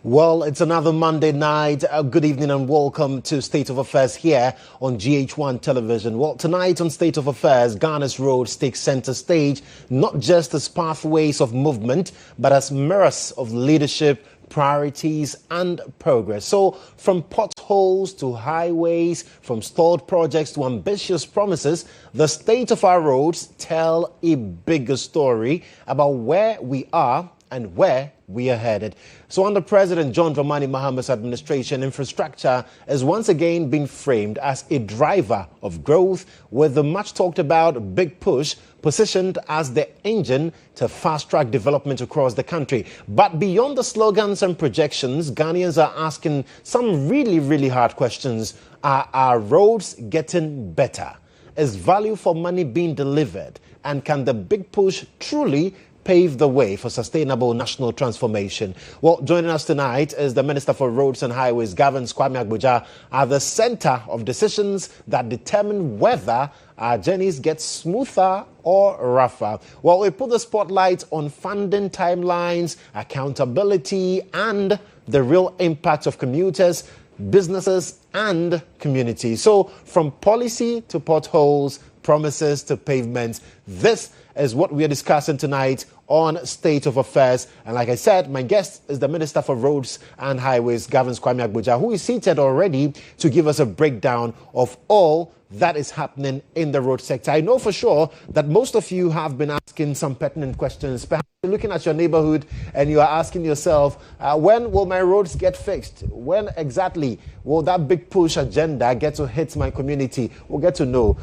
Well, it's another Monday night. Good evening and welcome to State of Affairs here on GHOne television. Well, tonight on State of Affairs, Ghana's roads take center stage, not just as pathways of movement, but as mirrors of leadership, priorities and progress. So from potholes to highways, from stalled projects to ambitious promises, the state of our roads tell a bigger story about where we are and where we are headed. So under President John Dramani Mohammed's administration, infrastructure is once again being framed as a driver of growth, with the much talked about big push positioned as the engine to fast-track development across the country. But beyond the slogans and projections, Ghanaians are asking some really hard questions. Are our roads getting better? Is value for money being delivered? And can the big push truly pave the way for sustainable national transformation? Well, joining us tonight is the Minister for Roads and Highways, GHOne Agboja, at the center of decisions that determine whether our journeys get smoother or rougher. Well, we put the spotlight on funding timelines, accountability, and the real impact of commuters, businesses, and communities. So from policy to potholes, promises to pavements, this is what we are discussing tonight on State of Affairs. And like I said, my guest is the Minister for Roads and Highways, GHOne Agboja, who is seated already to give us a breakdown of all that is happening in the road sector. I know for sure that most of you have been asking some pertinent questions. Perhaps you're looking at your neighborhood and you are asking yourself, when will my roads get fixed? When exactly will that big push agenda get to hit my community? We'll get to know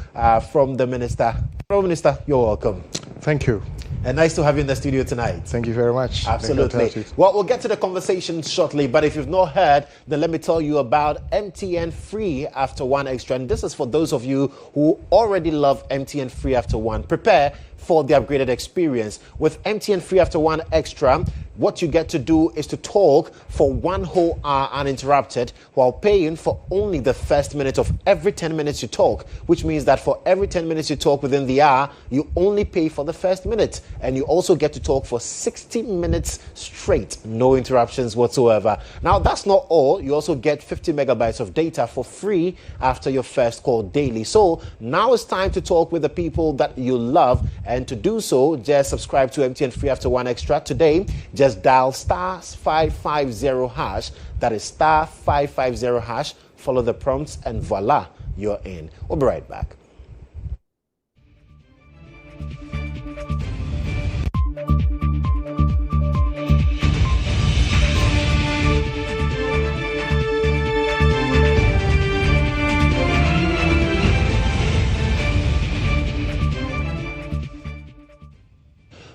from the Minister. Hello, Minister, you're welcome. Thank you. And nice to have you in the studio tonight. Thank you very much. Absolutely. Well, we'll get to the conversation shortly, but if you've not heard, then let me tell you about MTN Free After One Extra. And this is for those of you who already love MTN Free After One. Prepare for the upgraded experience. With MTN Free After One Extra, what you get to do is to talk for 1 whole hour uninterrupted while paying for only the first minute of every 10 minutes you talk, which means that for every 10 minutes you talk within the hour, you only pay for the first minute. And you also get to talk for 60 minutes straight, no interruptions whatsoever. Now, that's not all. You also get 50 megabytes of data for free after your first call daily. So now it's time to talk with the people that you love. And to do so, just subscribe to MTN Free After One Extra today. Just dial *550#. That is *550#. Follow the prompts and voila, you're in. We'll be right back.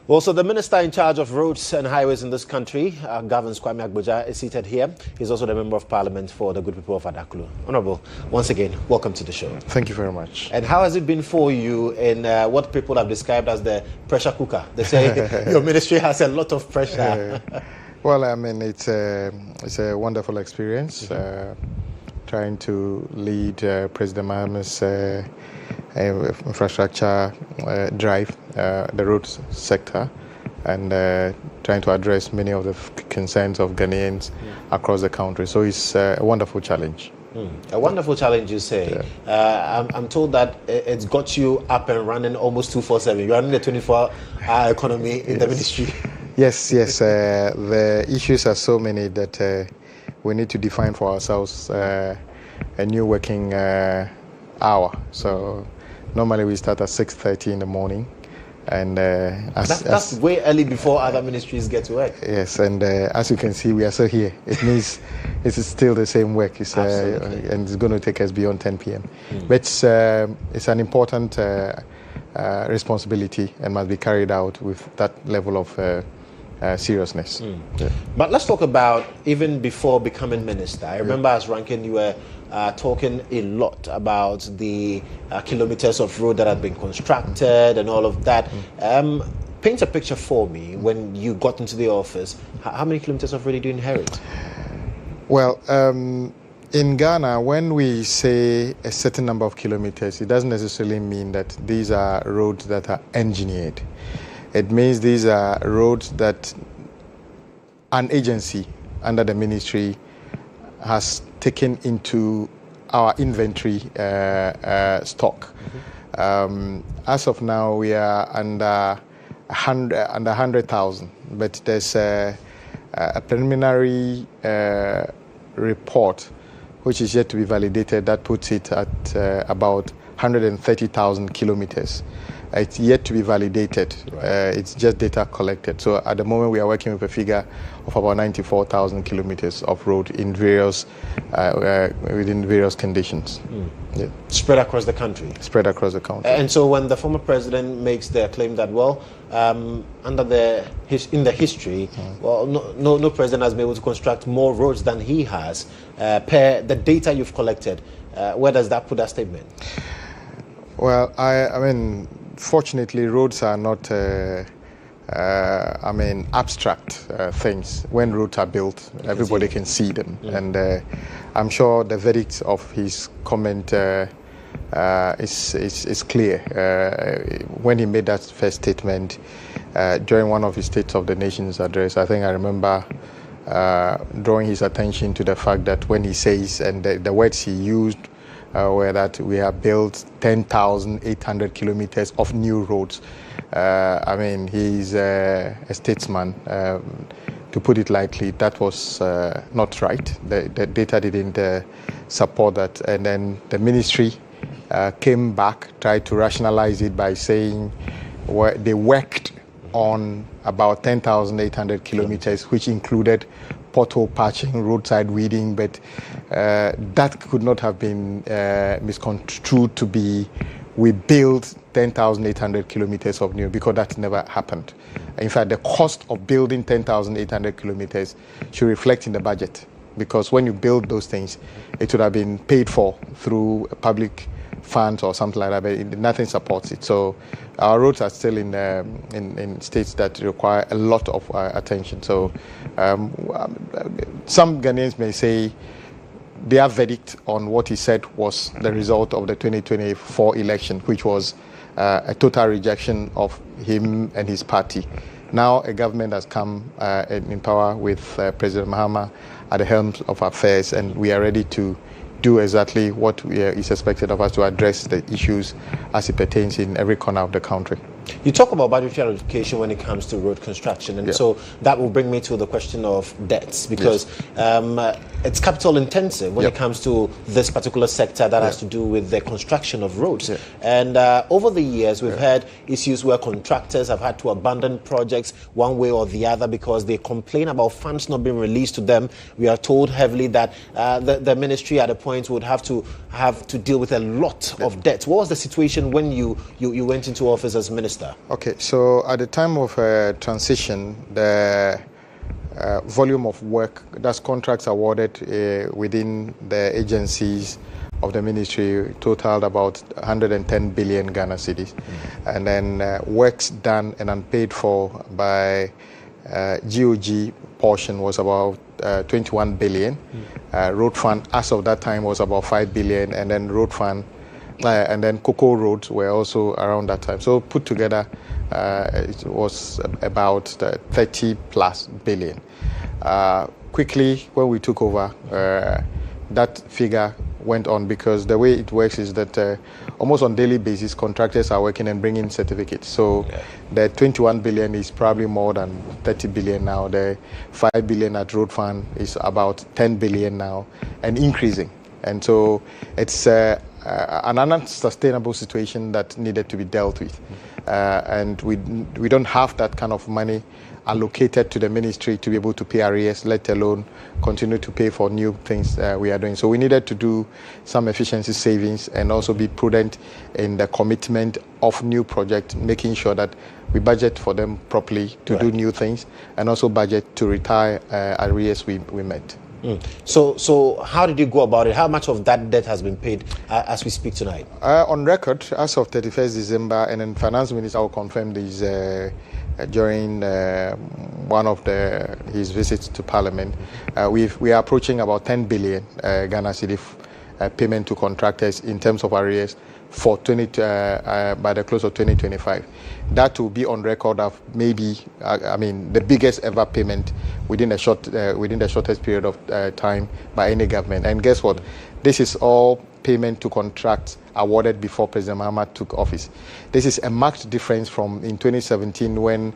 Well, so the Minister in charge of roads and highways in this country, GHOne Agboja, is seated here. He's also the Member of Parliament for the good people of Adaklu. Honourable, once again, welcome to the show. Thank you very much. And how has it been for you in what people have described as the pressure cooker? They say your ministry has a lot of pressure. Well, I mean, it's a wonderful experience. Trying to lead President Mohammed's infrastructure drive, the roads sector, and trying to address many of the concerns of Ghanaians across the country. So it's a wonderful challenge. A wonderful challenge, you say. Yeah. I'm told that it's got you up and running almost 24/7. You're running the 24-hour economy in the ministry. Yes. The issues are so many that we need to define for ourselves a new working hour. So normally we start at 6:30 in the morning. And that's way early before other ministries get to work. Yes, and as you can see, we are still here. It means it's still the same work. And it's going to take us beyond 10 p.m. But it's an important responsibility and must be carried out with that level of seriousness. Yeah. But let's talk about even before becoming minister. I remember as ranking, you were talking a lot about the kilometers of road that had been constructed and all of that. Paint a picture for me when you got into the office. How many kilometers of road did you inherit? Well, in Ghana, when we say a certain number of kilometers, it doesn't necessarily mean that these are roads that are engineered. It means these are roads that an agency under the ministry has taken into our inventory stock. As of now, we are under 100,000, but there's a preliminary report which is yet to be validated that puts it at about 130,000 kilometers. It's yet to be validated. It's just data collected. So at the moment we are working with a figure of about 94,000 kilometers of road in various within various conditions. Yeah. Spread across the country. Spread across the country. And so when the former president makes the claim that, well, in the history, well, no president has been able to construct more roads than he has, per the data you've collected, where does that put that statement? Well, I mean, fortunately, roads are not, abstract things. When roads are built, everybody can see them. And I'm sure the verdict of his comment is clear. When he made that first statement during one of his State of the Nation's address, I think I remember drawing his attention to the fact that when he says, and the words he used, where that we have built 10,800 kilometers of new roads. He's a statesman. To put it lightly, that was not right. The data didn't support that. And then the ministry came back, tried to rationalize it by saying they worked on about 10,800 kilometers, which included pothole patching, roadside weeding, but that could not have been misconstrued to be we built 10,800 kilometers of new, because that never happened. In fact, the cost of building 10,800 kilometers should reflect in the budget, because when you build those things, it would have been paid for through public funds or something like that, but nothing supports it. So our roads are still in states that require a lot of attention. So some Ghanaians may say their verdict on what he said was the result of the 2024 election, which was a total rejection of him and his party. Now a government has come in power with President Mohammed at the helm of affairs, and we are ready to do exactly what is expected of us to address the issues as it pertains in every corner of the country. You talk about budgetary allocation when it comes to road construction, and so that will bring me to the question of debts, because it's capital intensive when it comes to this particular sector that has to do with the construction of roads. And over the years, we've had issues where contractors have had to abandon projects one way or the other because they complain about funds not being released to them. We are told heavily that the ministry at a point would have to deal with a lot of debt. What was the situation when you went into office as minister? Okay, so at the time of transition, the volume of work, that's contracts awarded within the agencies of the ministry, totaled about 110 billion Ghana cedis. And then works done and unpaid for by GHOne portion was about 21 billion. Road fund as of that time was about 5 billion, and then road fund and then cocoa roads were also around that time. So put together, it was about 30 plus billion. Quickly, when we took over, that figure went on, because the way it works is that almost on daily basis, contractors are working and bringing certificates. So the 21 billion is probably more than 30 billion now. The 5 billion at road fund is about 10 billion now and increasing. And so it's an unsustainable situation that needed to be dealt with. And we don't have that kind of money allocated to the ministry to be able to pay arrears, let alone continue to pay for new things we are doing. So we needed to do some efficiency savings and also be prudent in the commitment of new projects, making sure that we budget for them properly to do new things, and also budget to retire arrears we met. So how did you go about it? How much of that debt has been paid as we speak tonight? On record, as of 31st December, and then Finance Minister will confirm this during one of his visits to Parliament. We are approaching about 10 billion Ghana cedi payment to contractors in terms of arrears for by the close of 2025. That will be on record of maybe, the biggest ever payment within the shortest period of time by any government. And guess what? This is all payment to contracts awarded before President Mohammed took office. This is a marked difference from in 2017 when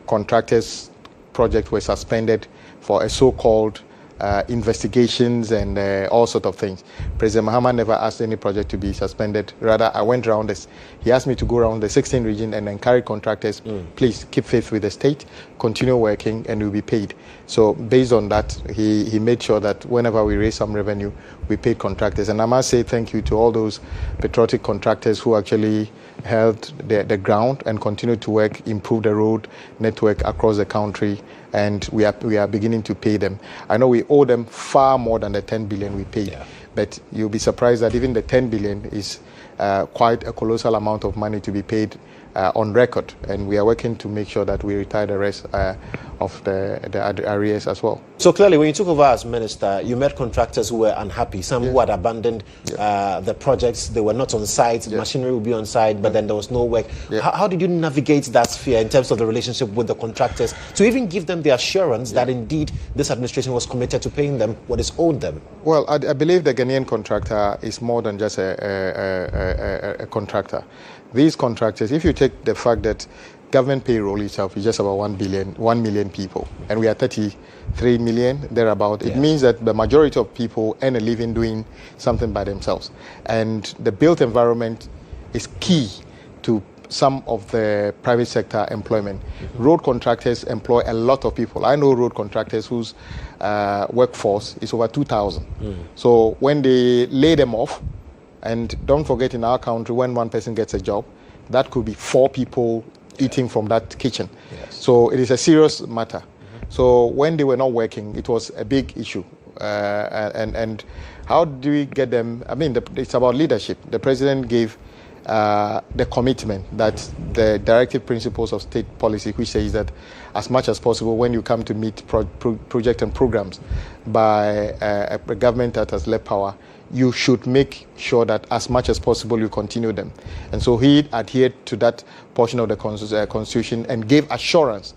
contractors' projects were suspended for a so-called investigations and all sorts of things. President Mohammed never asked any project to be suspended. Rather, I went around this. He asked me to go around the 16 region and encourage contractors, please keep faith with the state, continue working, and you'll be paid. So based on that, he made sure that whenever we raise some revenue, we paid contractors. And I must say thank you to all those patriotic contractors who actually held the ground and continued to work, improve the road network across the country, and we are beginning to pay them. I know we owe them far more than the 10 billion we paid, but you'll be surprised that even the 10 billion is quite a colossal amount of money to be paid on record, and we are working to make sure that we retire the rest of the arrears as well. So clearly, when you took over as minister, you met contractors who were unhappy, some who had abandoned the projects. They were not on site, machinery would be on site, but then there was no work. How did you navigate that sphere in terms of the relationship with the contractors to even give them the assurance that indeed this administration was committed to paying them what is owed them? Well, I believe the Ghanaian contractor is more than just a contractor. These contractors, if you take the fact that government payroll itself is just about 1 million people, and we are 33 million, thereabout. It means that the majority of people earn a living doing something by themselves. And the built environment is key to some of the private sector employment. Road contractors employ a lot of people. I know road contractors whose workforce is over 2,000. So when they lay them off, and don't forget in our country, when one person gets a job, that could be 4 people eating from that kitchen. So it is a serious matter. So when they were not working, it was a big issue. And how do we get them? It's about leadership. The president gave the commitment that the directive principles of state policy, which says that as much as possible, when you come to meet project and programs by a government that has left power, you should make sure that as much as possible you continue them. And so he adhered to that portion of the constitution and gave assurance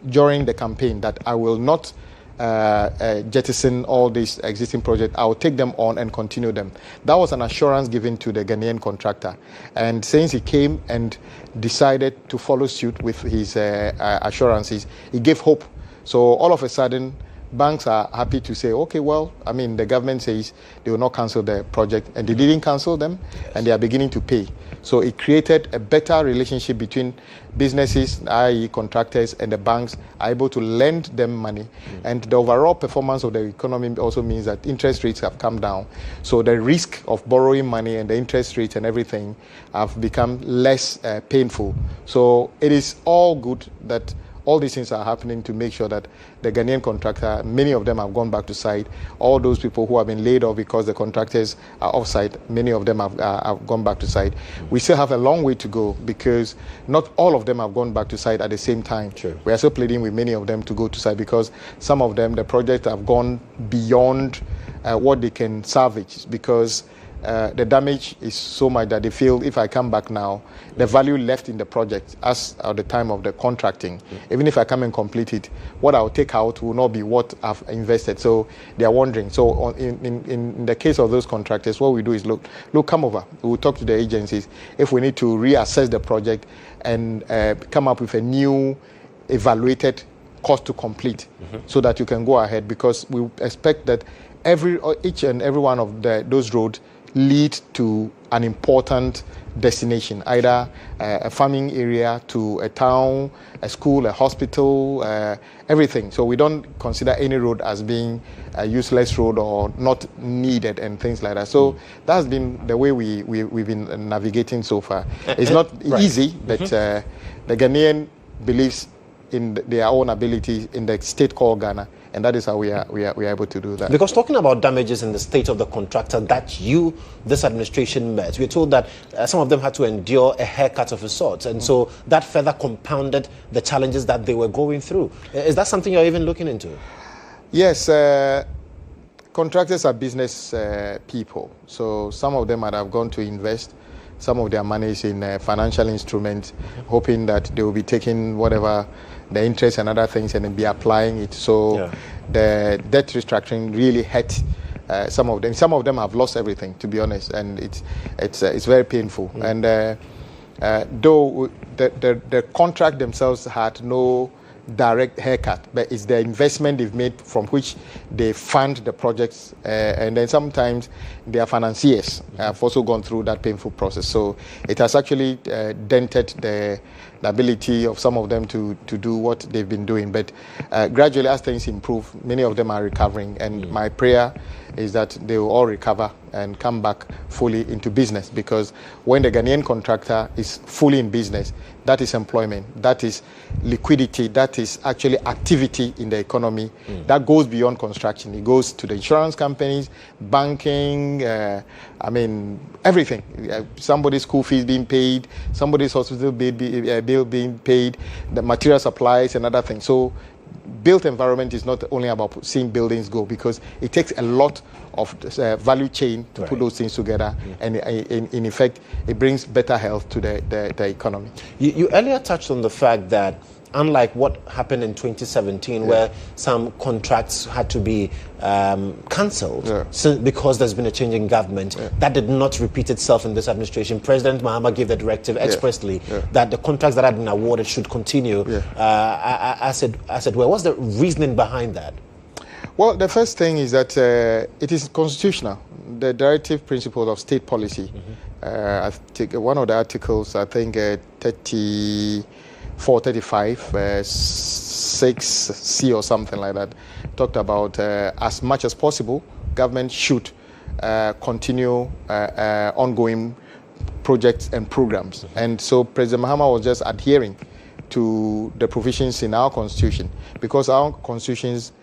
during the campaign that I will not jettison all these existing projects. I will take them on and continue them. That was an assurance given to the Ghanaian contractor. And since he came and decided to follow suit with his assurances, he gave hope. So all of a sudden, banks are happy to say, okay, well, the government says they will not cancel the project, and they didn't cancel them, and they are beginning to pay. So it created a better relationship between businesses, i.e. contractors, and the banks are able to lend them money. And the overall performance of the economy also means that interest rates have come down. So the risk of borrowing money and the interest rates and everything have become less painful. So it is all good that all these things are happening to make sure that the Ghanaian contractor, many of them have gone back to site. All those people who have been laid off because the contractors are off site, many of them have gone back to site. We still have a long way to go because not all of them have gone back to site at the same time. We are still pleading with many of them to go to site because some of them, the projects have gone beyond what they can salvage because the damage is so much that they feel if I come back now, the value left in the project as at the time of the contracting, even if I come and complete it, what I'll take out will not be what I've invested. So they are wondering. So in the case of those contractors, what we do is look, come over. We'll talk to the agencies if we need to reassess the project and come up with a new evaluated cost to complete so that you can go ahead, because we expect that each and every one of those roads lead to an important destination, either a farming area to a town, a school, a hospital, everything. So we don't consider any road as being a useless road or not needed and things like that. So that's been the way we've been navigating so far. It's not easy, but the Ghanaian believes in their own ability in the state called Ghana, and that is how we are able to do that. Because talking about damages in the state of the contractor that this administration met, we're told that some of them had to endure a haircut of a sort, and so that further compounded the challenges that they were going through. Is that something you're even looking into? Yes, contractors are business people, so some of them might have gone to invest some of their money is in financial instruments, hoping that they will be taking whatever the interest and other things and then be applying it. So the debt restructuring really hurt some of them. Some of them have lost everything, to be honest, and it's very painful. And though the contract themselves had no direct haircut, but it's the investment they've made from which they fund the projects, and then sometimes their financiers have also gone through that painful process. So it has actually dented the ability of some of them to do what they've been doing. But gradually, as things improve, many of them are recovering, and my prayer is that they will all recover and come back fully into business, because when the Ghanaian contractor is fully in business, that is employment, that is liquidity, that is actually activity in the economy. That goes beyond construction. It goes to the insurance companies, banking, everything. Somebody's school fees being paid, somebody's hospital bill being paid, the material supplies and other things. So built environment is not only about seeing buildings go, because it takes a lot of value chain to put those things together, and in effect it brings better health to the economy. You earlier touched on the fact that unlike what happened in 2017 where some contracts had to be cancelled because there's been a change in government, that did not repeat itself in this administration. President Mohammed gave the directive expressly that the contracts that had been awarded should continue as it were. What's the reasoning behind that? Well, the first thing is that it is constitutional. The directive principles of state policy. I think one of the articles, I think 3435, 6C or something like that, talked about as much as possible, government should continue ongoing projects and programs. And so President Mohammed was just adhering to the provisions in our constitution, because our constitution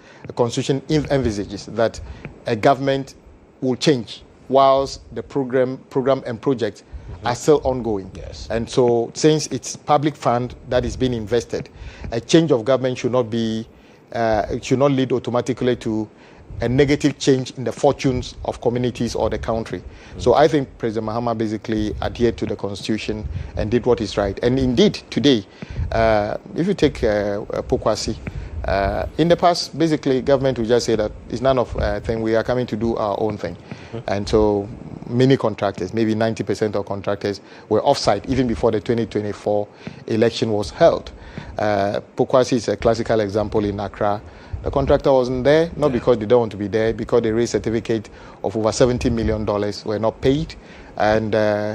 envisages that a government will change whilst the program and projects are still ongoing. And so since it's public fund that is being invested, a change of government should not lead automatically to a negative change in the fortunes of communities or the country. So I think President Mohammed basically adhered to the constitution and did what is right. And indeed, today, if you take Pokwasi, in the past, basically, government would just say that it's none of thing. We are coming to do our own thing. And so many contractors, maybe 90% of contractors, were off-site even before the 2024 election was held. Pokwasi is a classical example in Accra. The contractor wasn't there, not because they don't want to be there, because they raised a certificate of over $70 million were not paid. And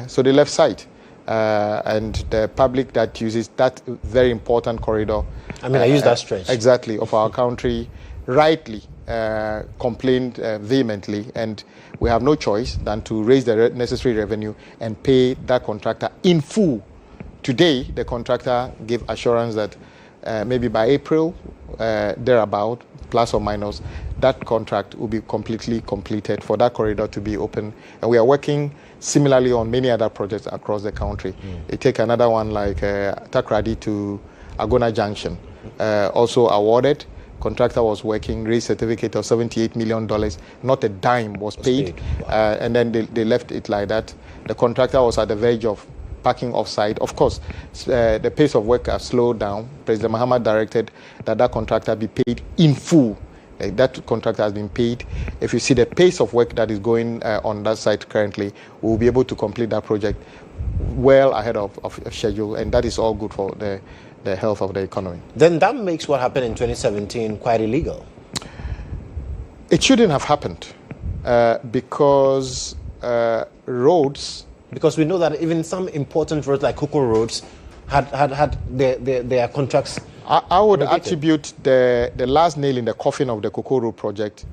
so they left site. And the public that uses that very important corridor, I use that stretch exactly of our country, rightly complained vehemently, and we have no choice than to raise the necessary revenue and pay that contractor in full. Today, the contractor gave assurance that maybe by April, thereabout, plus or minus, that contract will be completely completed for that corridor to be open. And we are working similarly on many other projects across the country. You take another one like Takrady to Agona Junction, also awarded. Contractor was working, raised certificate of $78 million, not a dime was paid. And then they left it like that. The contractor was at the verge of parking off-site. Of course, the pace of work has slowed down. President Mohammed directed that contractor be paid in full. That contractor has been paid. If you see the pace of work that is going on that site currently, we'll be able to complete that project well ahead of schedule, and that is all good for the health of the economy. Then that makes what happened in 2017 quite illegal. It shouldn't have happened because roads. Because we know that even some important roads like Cocoa roads had their contracts. I would rebated. attribute the last nail in the coffin of the Cocoa Road project.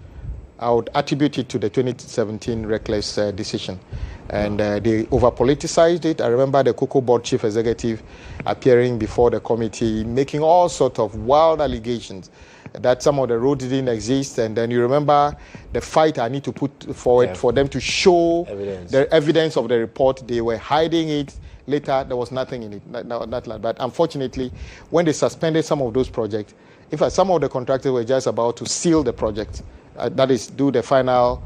I would attribute it to the 2017 reckless decision. And they over-politicized it. I remember the Cocoa Board chief executive appearing before the committee, making all sorts of wild allegations that some of the roads didn't exist. And then you remember the fight I need to put forward for them to show the evidence of the report. They were hiding it. Later, there was nothing in it. But unfortunately, when they suspended some of those projects, in fact, some of the contractors were just about to seal the project. That is, do the final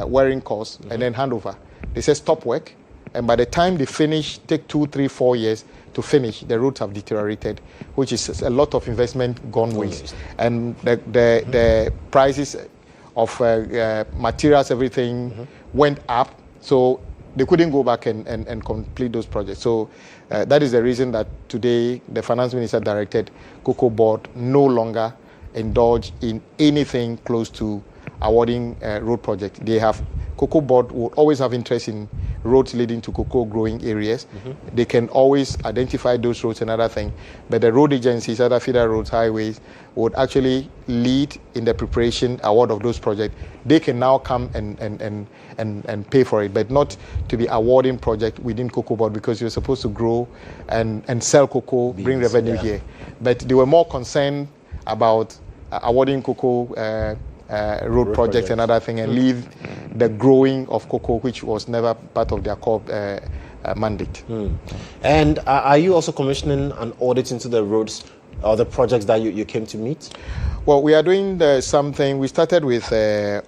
wearing course and then hand over. They said stop work, and by the time they finish, take 2, 3, 4 years to finish, the roads have deteriorated, which is a lot of investment gone waste. And the prices of materials, everything went up, so they couldn't go back and complete those projects. So that is the reason that today the finance minister directed Cocoa Board no longer indulge in anything close to awarding road project. Cocoa Board will always have interest in roads leading to cocoa growing areas. They can always identify those roads and other things, but the road agencies, other feeder roads, highways, would actually lead in the preparation award of those projects. They can now come and pay for it, but not to be awarding project within Cocoa Board, because you're supposed to grow and sell cocoa, bring revenue here. But they were more concerned about awarding cocoa road projects and other things, and leave the growing of cocoa, which was never part of their core mandate. And are you also commissioning an audit into the roads or the projects that you came to meet? Well, we are doing something. We started with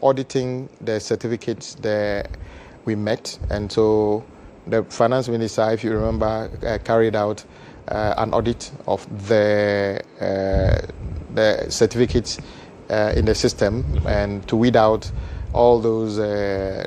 auditing the certificates that we met, and so the finance minister, if you remember, carried out an audit of the certificates in the system, and to weed out all those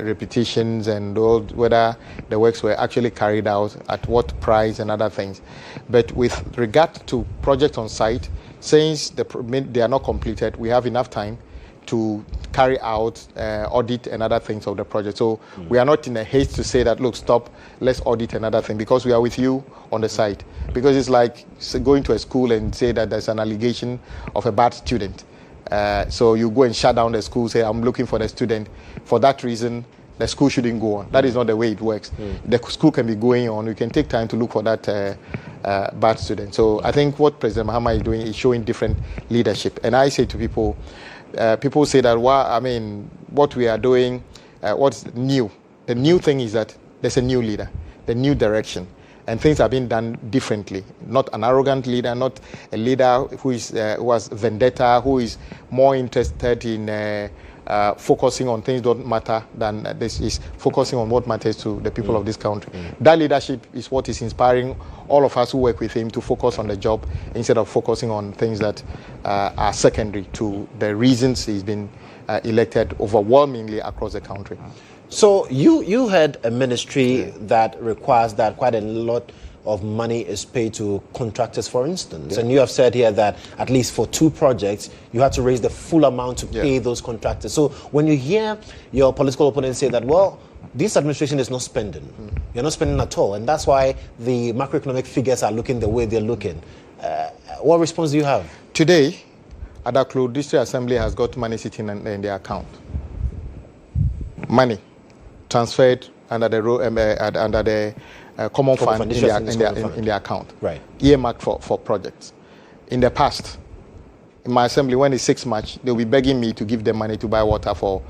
repetitions and whether the works were actually carried out at what price and other things. But with regard to projects on site, since they are not completed, we have enough time to carry out audit and other things of the project. So we are not in a haste to say that, look, stop, let's audit another thing, because we are with you on the site. Because it's like going to a school and say that there's an allegation of a bad student. So you go and shut down the school, say, I'm looking for the student. For that reason, the school shouldn't go on. That is not the way it works. The school can be going on. You can take time to look for that bad student. So I think what President Mohammed is doing is showing different leadership. And I say to people, people say that, well, I mean, what we are doing, what's new? The new thing is that there's a new leader, the new direction. And things are being done differently. Not an arrogant leader, not a leader who has vendetta, who is more interested in focusing on things that don't matter than this is focusing on what matters to the people of this country. That leadership is what is inspiring all of us who work with him to focus on the job instead of focusing on things that are secondary to the reasons he's been elected overwhelmingly across the country. So you had a ministry that requires that quite a lot of money is paid to contractors, for instance. And you have said here that at least for 2 projects, you had to raise the full amount to pay those contractors. So when you hear your political opponents say that, well, this administration is not spending. You're not spending at all. And that's why the macroeconomic figures are looking the way they're looking. What response do you have? Today, Adaklu District Assembly has got money sitting in their account. Money transferred under the common fund in their account, right? Earmarked for projects. In the past, in my assembly, when it's 6 March, they'll be begging me to give them money to buy water for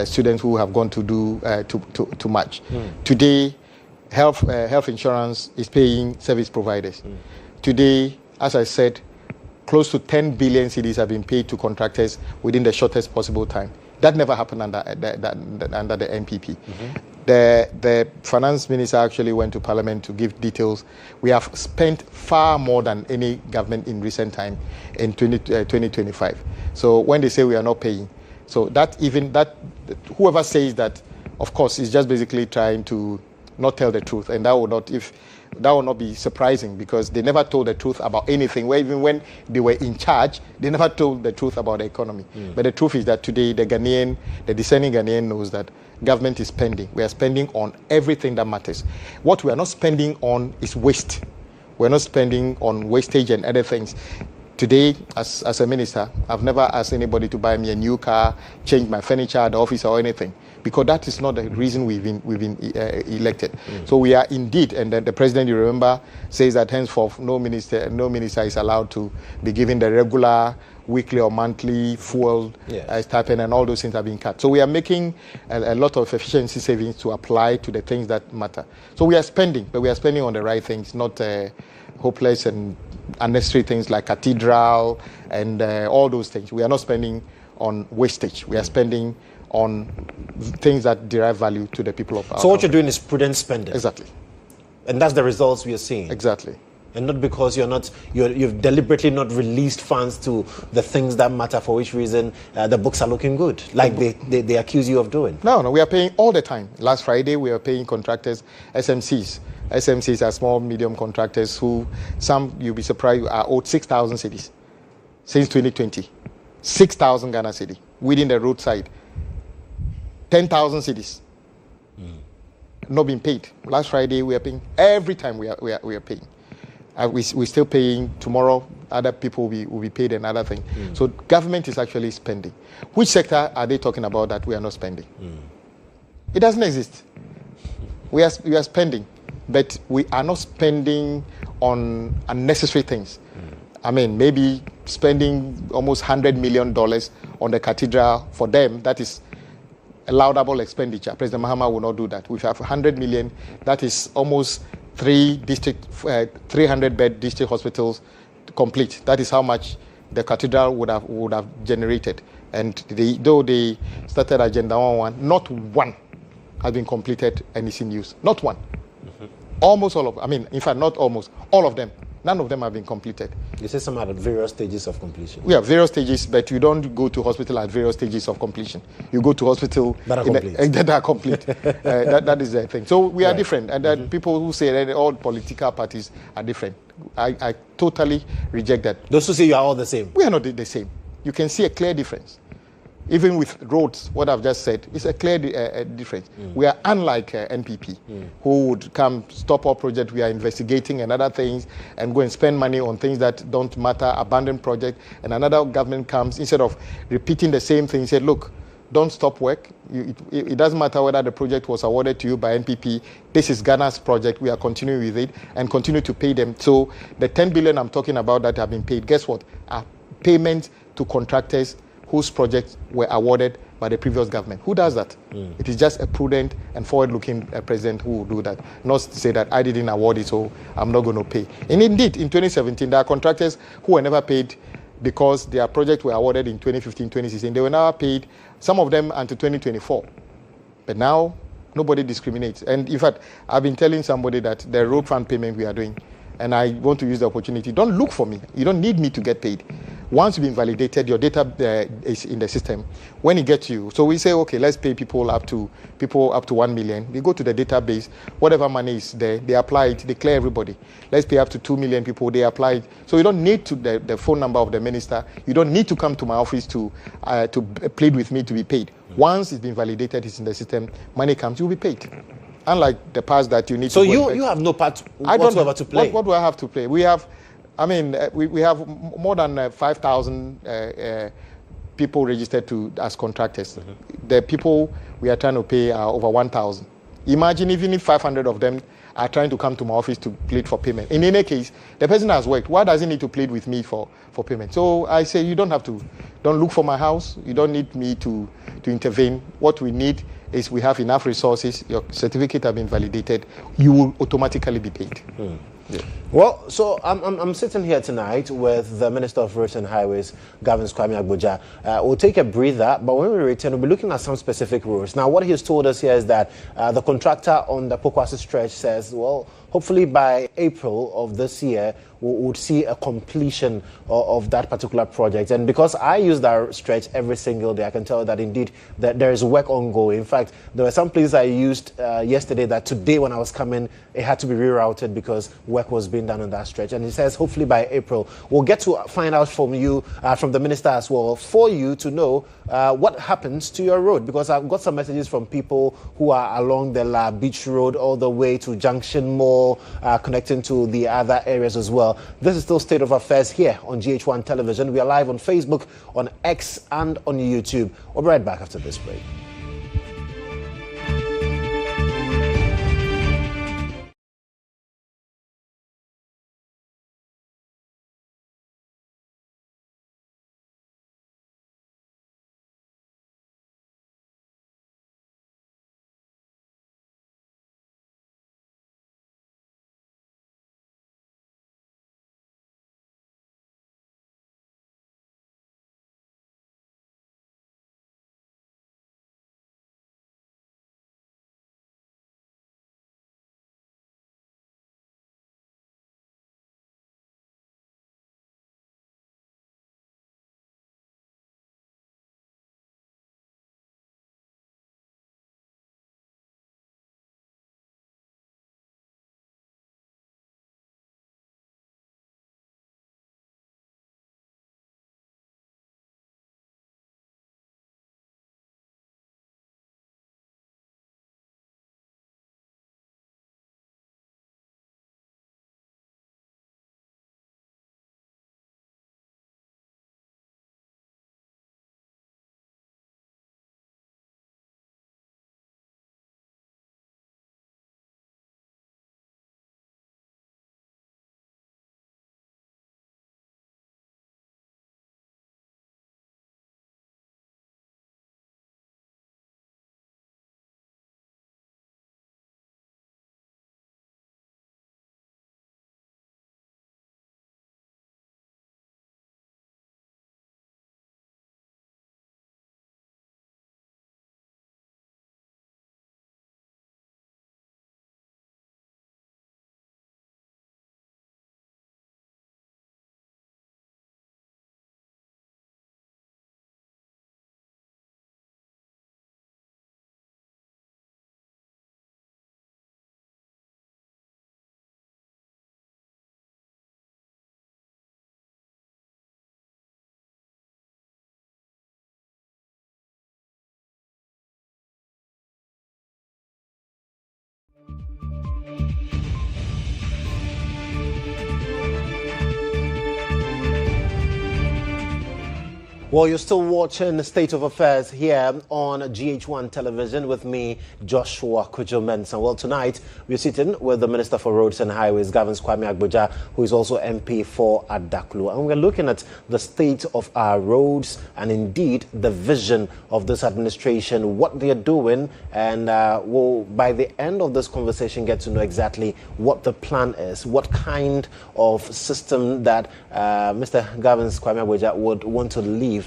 students who have gone to do too much. Today, health insurance is paying service providers. Today, as I said, close to 10 billion cedis have been paid to contractors within the shortest possible time. That never happened under the NPP. The finance minister actually went to Parliament to give details. We have spent far more than any government in recent time in 2025. So when they say we are not paying, so that whoever says that, of course, is just basically trying to not tell the truth, and that would not, if that will not be surprising because they never told the truth about anything. Even when they were in charge, they never told the truth about the economy. But the truth is that today the discerning Ghanaian knows that government is spending. We are spending on everything that matters. What we are not spending on is waste. We're not spending on wastage and other things. Today, as a minister, I've never asked anybody to buy me a new car, change my furniture at the office or anything, because that is not the reason we've been elected. So we are indeed, and then the president, you remember, says that henceforth no minister is allowed to be given the regular weekly or monthly fuel stipend, and all those things are being cut. So we are making a lot of efficiency savings to apply to the things that matter. So we are spending, but we are spending on the right things, not hopeless and unnecessary things like cathedral and all those things. We are not spending on wastage. We are spending on things that derive value to the people of our So what you're doing is prudent spending. Exactly. And that's the results we are seeing. Exactly. And not because you've deliberately not released funds to the things that matter, for which reason the books are looking good, like they accuse you of doing. No, we are paying all the time. Last Friday, we were paying contractors, SMCs. SMCs are small, medium contractors who, some, you'll be surprised, are owed 6,000 cedis since 2020. 6,000 Ghana cedi within the roadside. 10,000 cedis not being paid. Last Friday, we are paying. Every time we are paying. We're still paying. Tomorrow, other people will be paid another thing. So government is actually spending. Which sector are they talking about that we are not spending? It doesn't exist. We are spending, but we are not spending on unnecessary things. I mean, maybe spending almost $100 million on the cathedral for them, that is a laudable expenditure. President Mohammed will not do that. We have 100 million, that is almost 300-bed district hospitals complete. That is how much the cathedral would have generated. And though they started Agenda 1, not one has been completed and is in use. Not one. Almost all of them. I mean, in fact, not almost. All of them. None of them have been completed. You say some are at various stages of completion. We have various stages, but you don't go to hospital at various stages of completion. You go to hospital that are complete. That are complete. That is the thing. So we are different. And people who say that all political parties are different, I totally reject that. Those who say you are all the same. We are not the same. You can see a clear difference. Even with roads, what I've just said, it's a clear difference. We are unlike NPP, who would come stop our project we are investigating and other things and go and spend money on things that don't matter, abandon project, and another government comes, instead of repeating the same thing, say, look, don't stop work. It doesn't matter whether the project was awarded to you by NPP. This is Ghana's project. We are continuing with it and continue to pay them. So the 10 billion I'm talking about that have been paid, guess what? Are payments to contractors whose projects were awarded by the previous government. Who does that? It is just a prudent and forward-looking president who will do that. Not to say that I didn't award it, so I'm not going to pay. And indeed, in 2017, there are contractors who were never paid because their projects were awarded in 2015, 2016. They were never paid, some of them until 2024. But now, nobody discriminates. And in fact, I've been telling somebody that the road fund payment we are doing, and I want to use the opportunity, don't look for me. You don't need me to get paid. Once you've been validated, your data is in the system. When it gets you, so we say, okay, let's pay people up to 1 million. They go to the database, whatever money is there, they apply it, they clear everybody. Let's pay up to 2 million people, they apply it. So you don't need the phone number of the minister. You don't need to come to my office to plead with me to be paid. Once it's been validated, it's in the system, money comes, you'll be paid. Unlike the past that you need so to... So you have no part whatsoever to play? What do I have to play? We have... we have more than 5,000 people registered as contractors. The people we are trying to pay are over 1,000. Imagine even if 500 of them are trying to come to my office to plead for payment. In any case, the person has worked. Why does he need to plead with me for payment? So I say you don't look for my house. You don't need me to intervene. What we need is we have enough resources. Your certificate has been validated. You will automatically be paid. Yeah. Well, so I'm sitting here tonight with the Minister of Roads and Highways, Gavin Kwame Agboja. We'll take a breather, but when we return, we'll be looking at some specific roads. Now, what he's told us here is that the contractor on the Pokwasi stretch says, well, hopefully by April of this year, we would see a completion of that particular project. And because I use that stretch every single day, I can tell that indeed that there is work ongoing. In fact, there were some places I used yesterday that today when I was coming, it had to be rerouted because work was being done on that stretch. And he says hopefully by April, we'll get to find out from you, from the minister as well, for you to know what happens to your road. Because I've got some messages from people who are along the La Beach Road all the way to Junction Mall, connecting to the other areas as well. This is still State of Affairs here on GHOne Television. We are live on Facebook, on X, and on YouTube. We'll be right back after this break. Well, you're still watching State of Affairs here on GHOne Television with me, Joshua Kujo-Mensah. Well, tonight we're sitting with the Minister for Roads and Highways, Kwame Agboja, who is also MP for Adaklu. And we're looking at the state of our roads and indeed the vision of this administration, what they're doing. And we'll, by the end of this conversation, get to know exactly what the plan is, what kind of system that Mr. Kwame Agboja would want to leave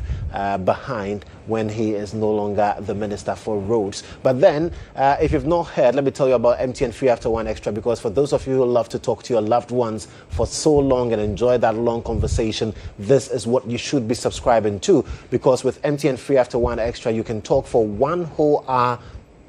behind when he is no longer the Minister for Roads. But then, if you've not heard, let me tell you about MTN Free After One Extra, because for those of you who love to talk to your loved ones for so long and enjoy that long conversation, this is what you should be subscribing to, because with MTN Free After One Extra, you can talk for 1 whole hour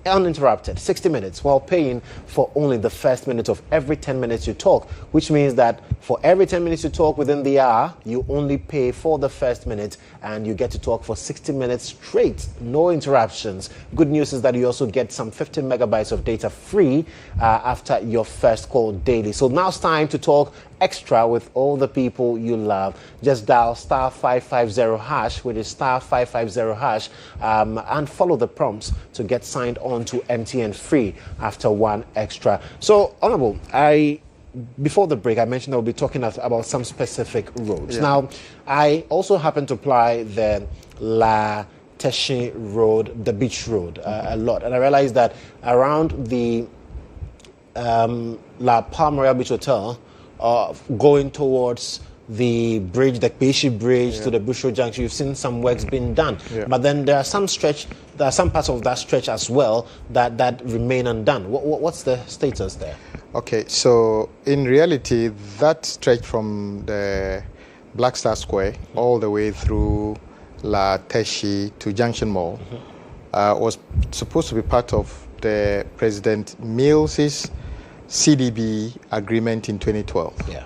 uninterrupted, 60 minutes, while paying for only the first minute of every 10 minutes you talk, which means that for every 10 minutes you talk within the hour, you only pay for the first minute and you get to talk for 60 minutes straight, no interruptions. Good news is that you also get some 15 megabytes of data free after your first call daily. So now it's time to talk extra with all the people you love. Just dial star 550 hash, which is star 550 hash, and follow the prompts to get signed on to MTN Free After One Extra. So, Honorable, before the break, I mentioned I'll be talking about some specific roads. Yeah. Now, I also happen to apply the La Teshin Road, the Beach Road, a lot. And I realized that around the La Palm Royal Beach Hotel, going towards the bridge, the Peishi Bridge to the Bush Road Junction, you've seen some works being done. Yeah. But then there are some parts of that stretch as well that remain undone. What's the status there? Okay, so in reality, that stretch from the Black Star Square all the way through La Teshi to Junction Mall was supposed to be part of the President Mills's CDB agreement in 2012. Yeah.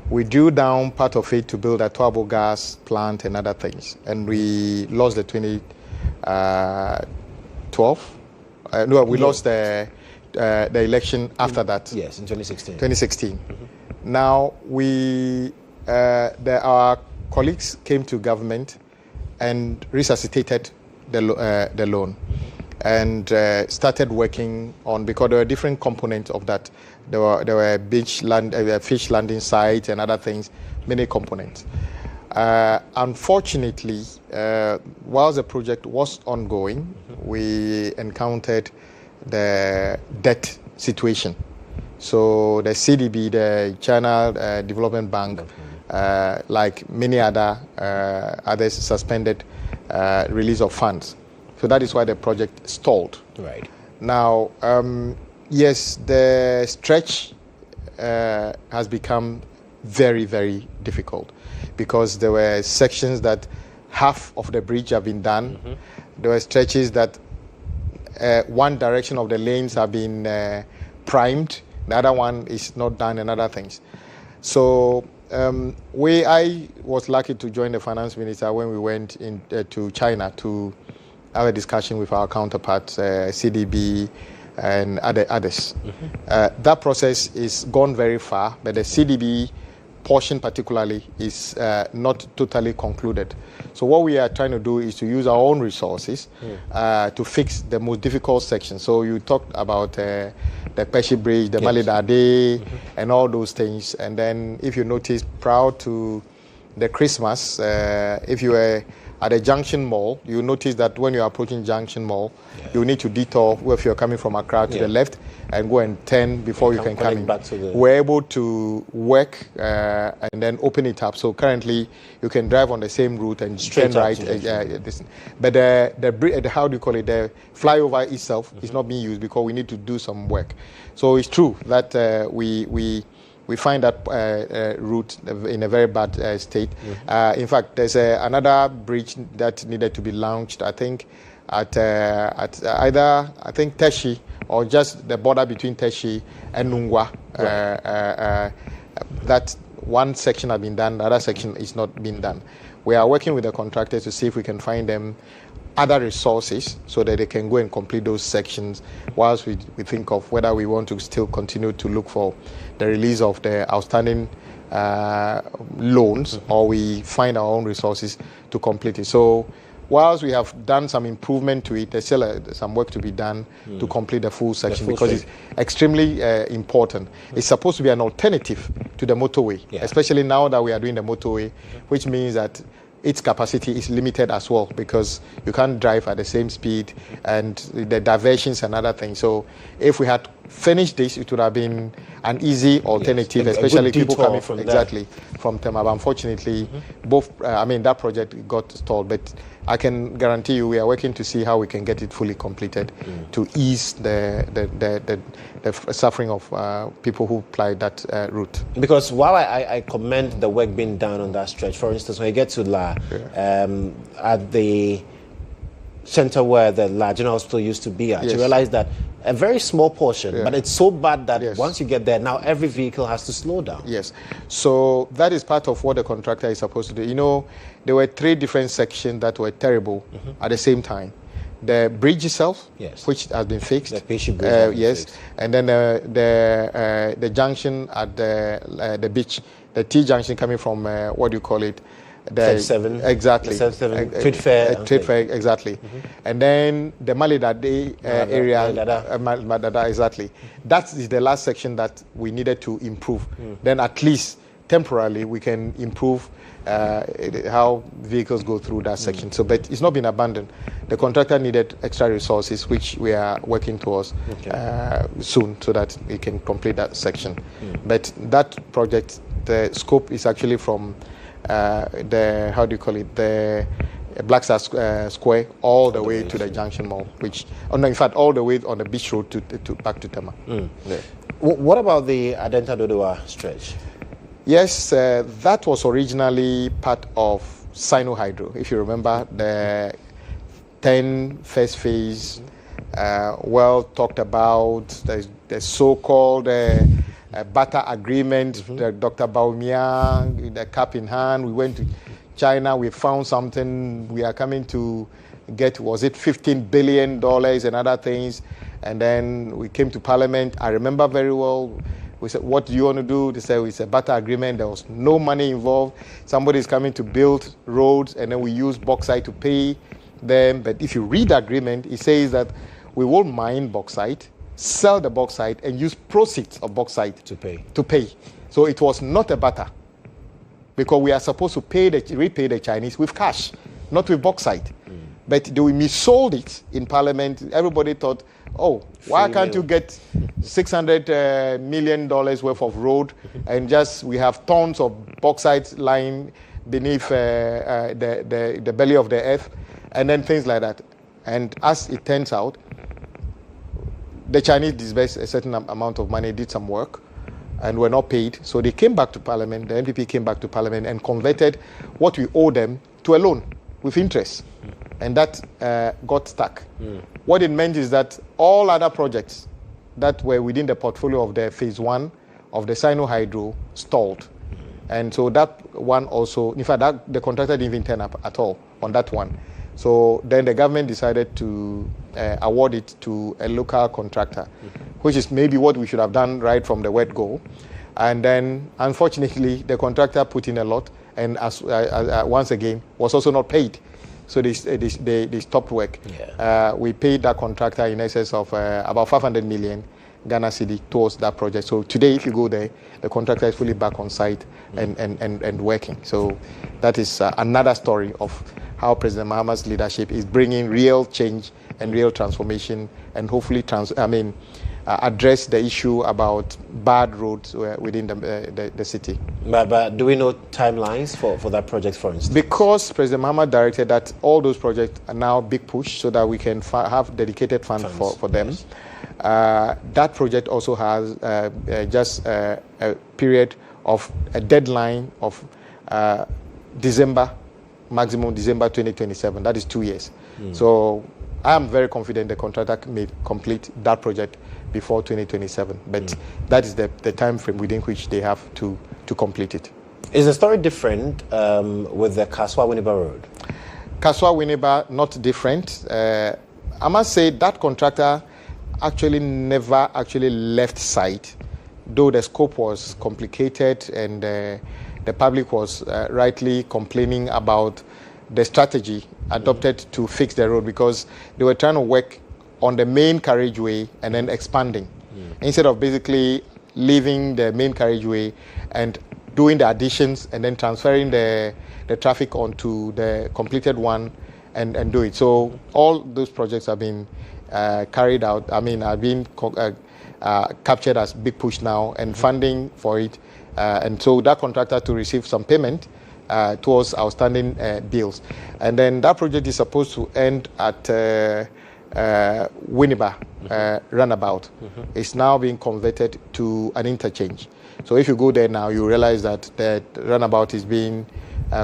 We drew down part of it to build a turbo gas plant and other things, and we lost the 2012. We lost the election after that. Yes, in 2016. 2016. Now our colleagues came to government and resuscitated the loan and started working on, because there were different components of that. There were fish landing sites and other things, many components. Unfortunately, while the project was ongoing, we encountered the debt situation. So the CDB, the China Development Bank, like many others, suspended release of funds. So that is why the project stalled. Right. Now, yes, the stretch has become very, very difficult, because there were sections that half of the bridge have been done. There were stretches that one direction of the lanes have been primed, the other one is not done, and other things. So I was lucky to join the finance minister when we went to China to have a discussion with our counterparts, CDB and others. That process is gone very far, but the CDB portion particularly is not totally concluded. So what we are trying to do is to use our own resources to fix the most difficult sections. So you talked about the Peshi Bridge, the Malidade, and all those things. And then if you notice, prior to the Christmas, if you were at the Junction Mall, you notice that when you're approaching Junction Mall, you need to detour if you're coming from Accra to the left and go and turn before you can come in. Back to the... We're able to work and then open it up. So currently, you can drive on the same route and turn right. But the how do you call it? The flyover itself is not being used because we need to do some work. So it's true that we find that route in a very bad state. In fact, there's another bridge that needed to be launched, I think, at either, I think, Teshi, or just the border between Teshi and Nungwa. That one section has been done, the other section is not being done. We are working with the contractors to see if we can find them other resources so that they can go and complete those sections, whilst we think of whether we want to still continue to look for the release of the outstanding loans, or we find our own resources to complete it. So whilst we have done some improvement to it, there's still some work to be done to complete the full section, because it's extremely important. It's supposed to be an alternative to the motorway, especially now that we are doing the motorway, which means that its capacity is limited as well, because you can't drive at the same speed and the diversions and other things. So if we had finished this, it would have been an easy alternative, especially people coming from Tema. But unfortunately, that project got stalled. But I can guarantee you we are working to see how we can get it fully completed to ease the suffering of people who ply that route. Because while I commend the work being done on that stretch, for instance, when you get to at the center where the General Hospital used to be at, you realize that a very small portion, but it's so bad that once you get there, now every vehicle has to slow down. Yes. So that is part of what the contractor is supposed to do. You know, there were 3 different sections that were terrible at the same time. The bridge itself, which has been fixed. The Peshi Bridge fixed. And then the junction at the beach, the T junction coming from, what do you call it? The 7. Exactly. The 7 Trade Fair. Trade Fair, exactly. And then the Malidade area, Malidade, exactly. That is the last section that we needed to improve. Then at least temporarily we can improve how vehicles go through that section. So, but it's not been abandoned. The contractor needed extra resources, which we are working towards soon, so that we can complete that section. But that project, the scope is actually from the Black Star Square all the way to the Junction Mall, which, no, in fact, all the way on the beach road to back to Tema. Yeah. What about the Adenta Dodowa stretch? Yes, that was originally part of Sino Hydro. If you remember, the 10 first phase, well talked about, the so-called Bata agreement, Dr. Baumia, the cap in hand. We went to China, we found something, we are coming to get, was it $15 billion and other things, and then we came to Parliament. I remember very well, we said, what do you want to do? They said, it's a Bata agreement, there was no money involved, somebody's coming to build roads, and then we use bauxite to pay them. But if you read the agreement, it says that we will mine bauxite, sell the bauxite, and use proceeds of bauxite to pay. So it was not a Bata, because we are supposed to repay the Chinese with cash, not with bauxite. But we missold it in Parliament. Everybody thought, oh, why can't you get $600 million worth of road and just, we have tons of bauxite lying beneath the belly of the earth, and then things like that. And as it turns out, the Chinese disbursed a certain amount of money, did some work, and were not paid. So they came back to Parliament, the NPP came back to Parliament and converted what we owe them to a loan with interest. And that got stuck. What it meant is that all other projects that were within the portfolio of the phase 1 of the Sino Hydro stalled. And so that one also, in fact, the contractor didn't even turn up at all on that one. So then the government decided to award it to a local contractor, which is maybe what we should have done right from the word go. And then, unfortunately, the contractor put in a lot, and once again, was also not paid. So they stopped work. Yeah. We paid that contractor in excess of about 500 million Ghana cedi towards that project. So today, if you go there, the contractor is fully back on site and working. So that is another story of how President Mohammed's leadership is bringing real change and real transformation, and hopefully address the issue about bad roads within the city. But do we know timelines for that project, for instance? Because President Mohammed directed that all those projects are now big push so that we can have dedicated funds for them. Yes. That project also has just a period of a deadline of maximum December 2027. That is 2 years. So I am very confident the contractor may complete that project before 2027. But that is the time frame within which they have to complete it. Is the story different with the Kaswa-Winneba Road? Kaswa-Winneba, not different. I must say that contractor actually never left site, though the scope was complicated and the public was rightly complaining about the strategy adopted to fix the road, because they were trying to work on the main carriageway and then expanding, instead of basically leaving the main carriageway and doing the additions and then transferring the traffic onto the completed one and do it. So all those projects have been carried out. I mean, have been captured as big push now, and funding for it. And so that contractor to receive some payment towards outstanding bills. And then that project is supposed to end at Winneba roundabout. It's now being converted to an interchange. So if you go there now, you realize that the roundabout is being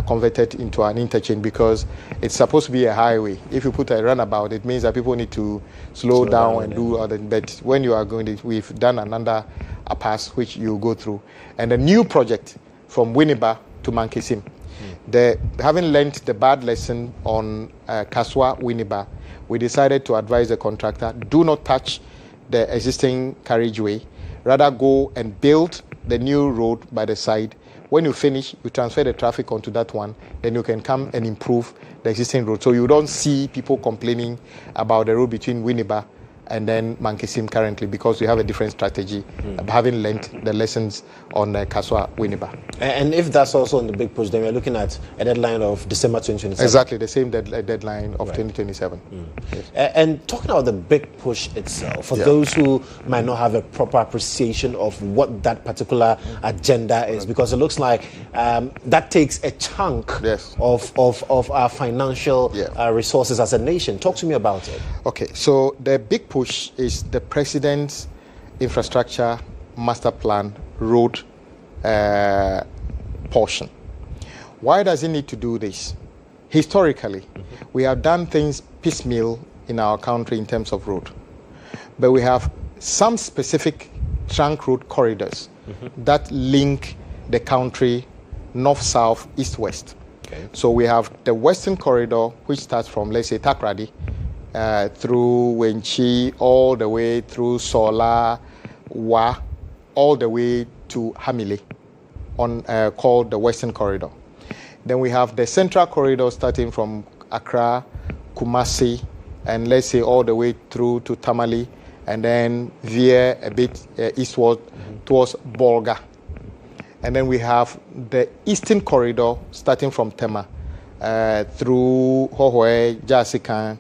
converted into an interchange, because it's supposed to be a highway. If you put a roundabout, it means that people need to slow down and do other. But when you are going to, we've done another pass which you go through. And a new project from Winneba to Mankesim. Having learned the bad lesson on Kaswa-Winneba, we decided to advise the contractor, do not touch the existing carriageway, rather go and build the new road by the side. When you finish, you transfer the traffic onto that one, then you can come and improve the existing road. So you don't see people complaining about the road between Winneba and then Mankesim currently, because we have a different strategy, having learned the lessons on Kaswa Winneba. And if that's also on the big push, then we're looking at a deadline of December 2027. Exactly, the same deadline of 2027. Yes. And talking about the big push itself, for those who might not have a proper appreciation of what that particular agenda is, because it looks like that takes a chunk of our financial resources as a nation. Talk to me about it. Okay, so the big push is the President's infrastructure master plan road portion. Why does it need to do this? Historically, we have done things piecemeal in our country in terms of road, but we have some specific trunk road corridors that link the country north, south, east, west. Okay. So we have the Western Corridor, which starts from, let's say, Takrady, through Wenchi, all the way through Sola, Wa, all the way to Hamile, called the Western Corridor. Then we have the Central Corridor starting from Accra, Kumasi, and let's say all the way through to Tamale, and then veer a bit eastward towards Bolga. And then we have the Eastern Corridor starting from Tema through Hohoe, Jasikan,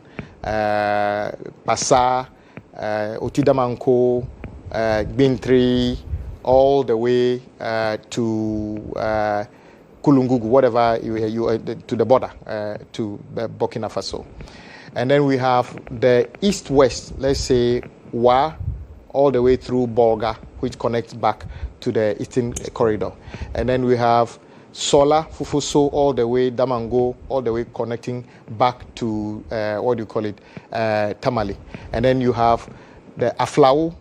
Pasa, Otidamanko, Bintri, all the way to Kulungugu, whatever to the border, to Burkina Faso. And then we have the east-west, let's say Wa, all the way through Bolga, which connects back to the Eastern Corridor. And then we have Sola, Fufuso, all the way, Damango, all the way connecting back to, Tamale. And then you have the Aflau,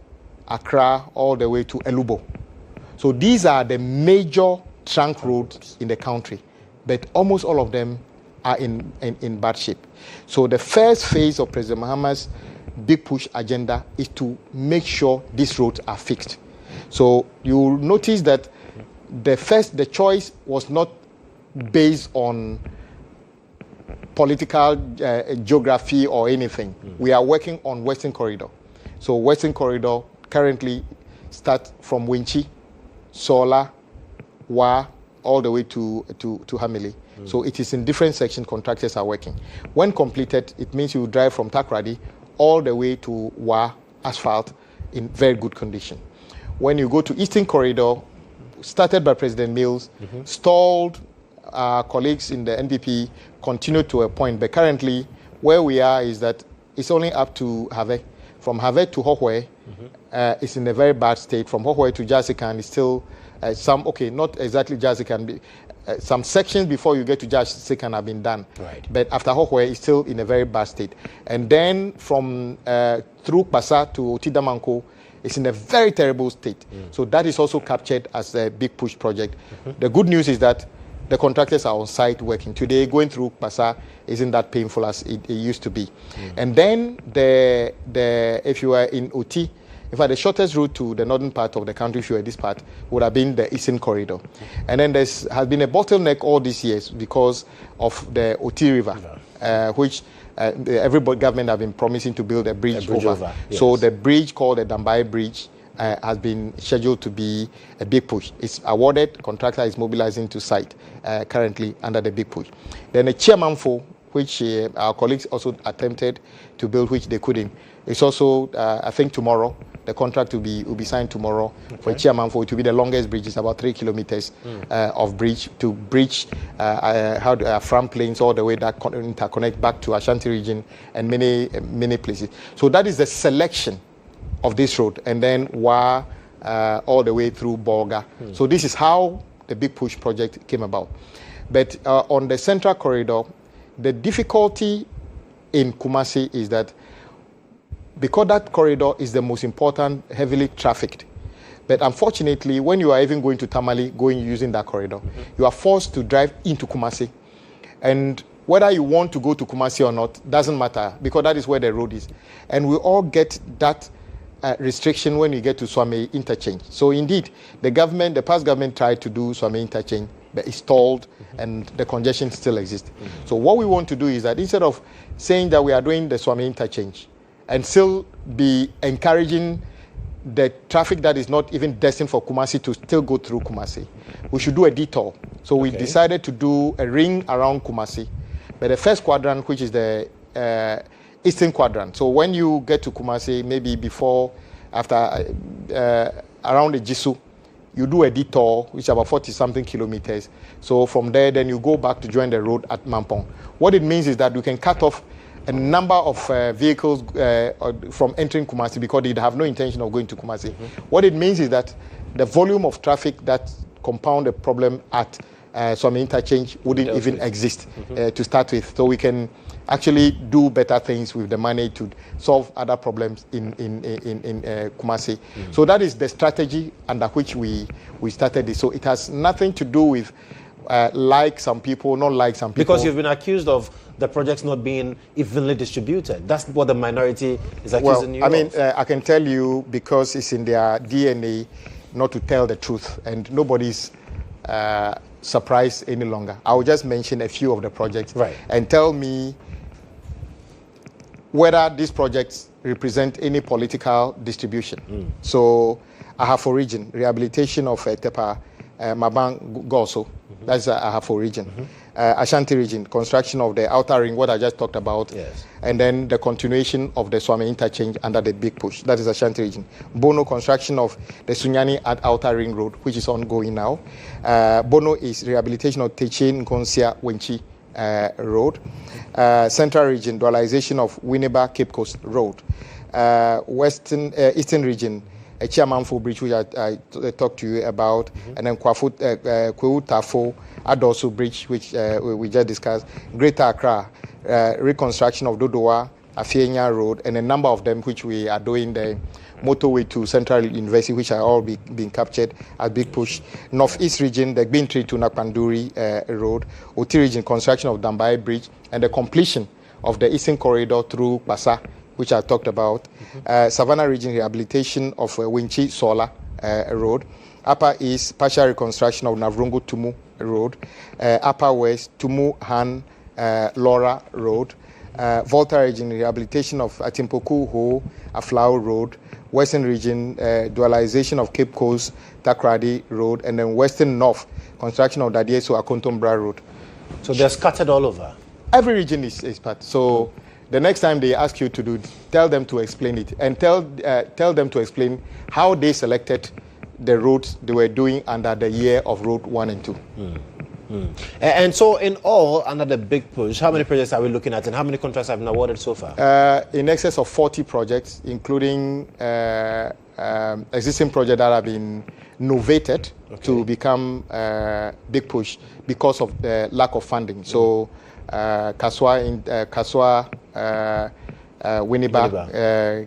Accra, all the way to Elubo. So these are the major trunk roads in the country, but almost all of them are in bad shape. So the first phase of President Mahama's big push agenda is to make sure these roads are fixed. So you'll notice that the choice was not based on political geography or anything. We are working on Western Corridor. So Western Corridor currently starts from Winchi, Sola, Wa, all the way to Hamile. So it is in different sections contractors are working. When completed, it means you drive from Takrady all the way to Wa asphalt in very good condition. When you go to Eastern Corridor, started by President Mills, stalled, colleagues in the NDP continued to a point, but currently where we are is that it's only up to Have. From Have to Hohoe, it's in a very bad state. From Hohoe to Jasikan is still not exactly Jasikan, some sections before you get to Jasikan have been done. Right. But after Hohoe, it's still in a very bad state. And then from through Pasa to Otidamanko, it's in a very terrible state. So that is also captured as a big push project. The good news is that the contractors are on site working. Today, going through Pasa isn't that painful as it used to be. And then if you are in Oti, in fact, the shortest route to the northern part of the country, if you are this part, would have been the Eastern Corridor. And then there has been a bottleneck all these years because of the Oti River, which every government have been promising to build a bridge over. Yes. So the bridge called the Dambai Bridge has been scheduled to be a big push. It's awarded, contractor is mobilizing to site currently under the big push. Then a chairmanful, which our colleagues also attempted to build, which they couldn't. It's also, I think tomorrow, the contract will be signed tomorrow for chairmanful to be the longest bridge. It's about 3 kilometers of bridge to bridge from plains all the way that interconnect back to Ashanti region and many places. So that is the selection of this road, and then Wa all the way through Bolga. So this is how the big push project came about. But on the Central Corridor, the difficulty in Kumasi is that because that corridor is the most important, heavily trafficked. But unfortunately, when you are even going to Tamale, using that corridor, you are forced to drive into Kumasi. And whether you want to go to Kumasi or not, doesn't matter, because that is where the road is. And we all get that restriction when you get to Swame interchange. So indeed, the past government tried to do Swame interchange, but it stalled and the congestion still exists. So what we want to do is that instead of saying that we are doing the Swame interchange and still be encouraging the traffic that is not even destined for Kumasi to still go through Kumasi. We should do a detour. So we decided to do a ring around Kumasi. But the first quadrant, which is the eastern quadrant. So when you get to Kumasi, maybe before, after, around the Jisu, you do a detour, which is about 40-something kilometers. So from there, then you go back to join the road at Mampong. What it means is that you can cut off a number of vehicles from entering Kumasi because they have no intention of going to Kumasi. What it means is that the volume of traffic that compound the problem at some interchange wouldn't even exist to start with. So we can actually do better things with the money to solve other problems in Kumasi. So that is the strategy under which we started this. So it has nothing to do with like some people, not like some people. Because you've been accused of the projects not being evenly distributed. That's what the minority is accusing you of. I mean, I can tell you because it's in their DNA not to tell the truth, and nobody's surprised any longer. I will just mention a few of the projects and tell me whether these projects represent any political distribution. So Ahafo region, rehabilitation of Tepa Mabang Goso, that's Ahafo region. Ashanti region, construction of the outer ring, what I just talked about, and then the continuation of the Swami interchange under the big push, that is Ashanti region. Bono, construction of the Sunyani at outer ring road, which is ongoing now. Bono is rehabilitation of Techin Nkonsia Wenchi road. Central region, dualization of Winneba Cape Coast road. Eastern region, Chiamanfo Bridge, which I talked to you about, and then Kwewu Tafo Adosu Bridge, which we just discussed. Greater Accra, reconstruction of Dodowa, Afienya Road, and a number of them which we are doing the motorway to Central University, which are all being captured at big push. Northeast region, the Gbintri to Nakpanduri Road. Oti region, construction of Dambai Bridge, and the completion of the Eastern Corridor through Basa, which I talked about. Savannah region, rehabilitation of Winchi Sola Road. Upper East, partial reconstruction of Navrungu Tumu Road. Upper West, Tumu Han Laura Road. Volta region, rehabilitation of Atimpoku Ho Aflao Road. Western region, dualization of Cape Coast Takrady Road. And then Western North, construction of Dadieso Akontombra Road. So they're scattered all over? Every region is part. So the next time they ask you to do, tell them to explain it, and tell them to explain how they selected the roads they were doing under the year of Road 1 and 2. And so in all, under the big push, how many projects are we looking at, and how many contracts have been awarded so far? In excess of 40 projects, including existing projects that have been novated to become big push because of the lack of funding. So Kaswa, Winneba,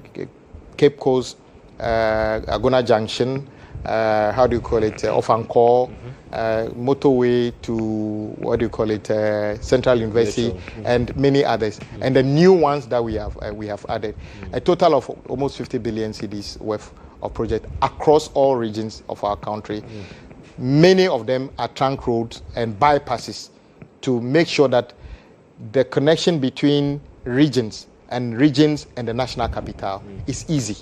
Cape Coast, Agona Junction, how do you call it, Ofankor, motorway to Central University, and many others, and the new ones that we have added. A total of almost 50 billion cedis worth of projects across all regions of our country. Many of them are trunk roads and bypasses to make sure that the connection between regions and the national capital is easy.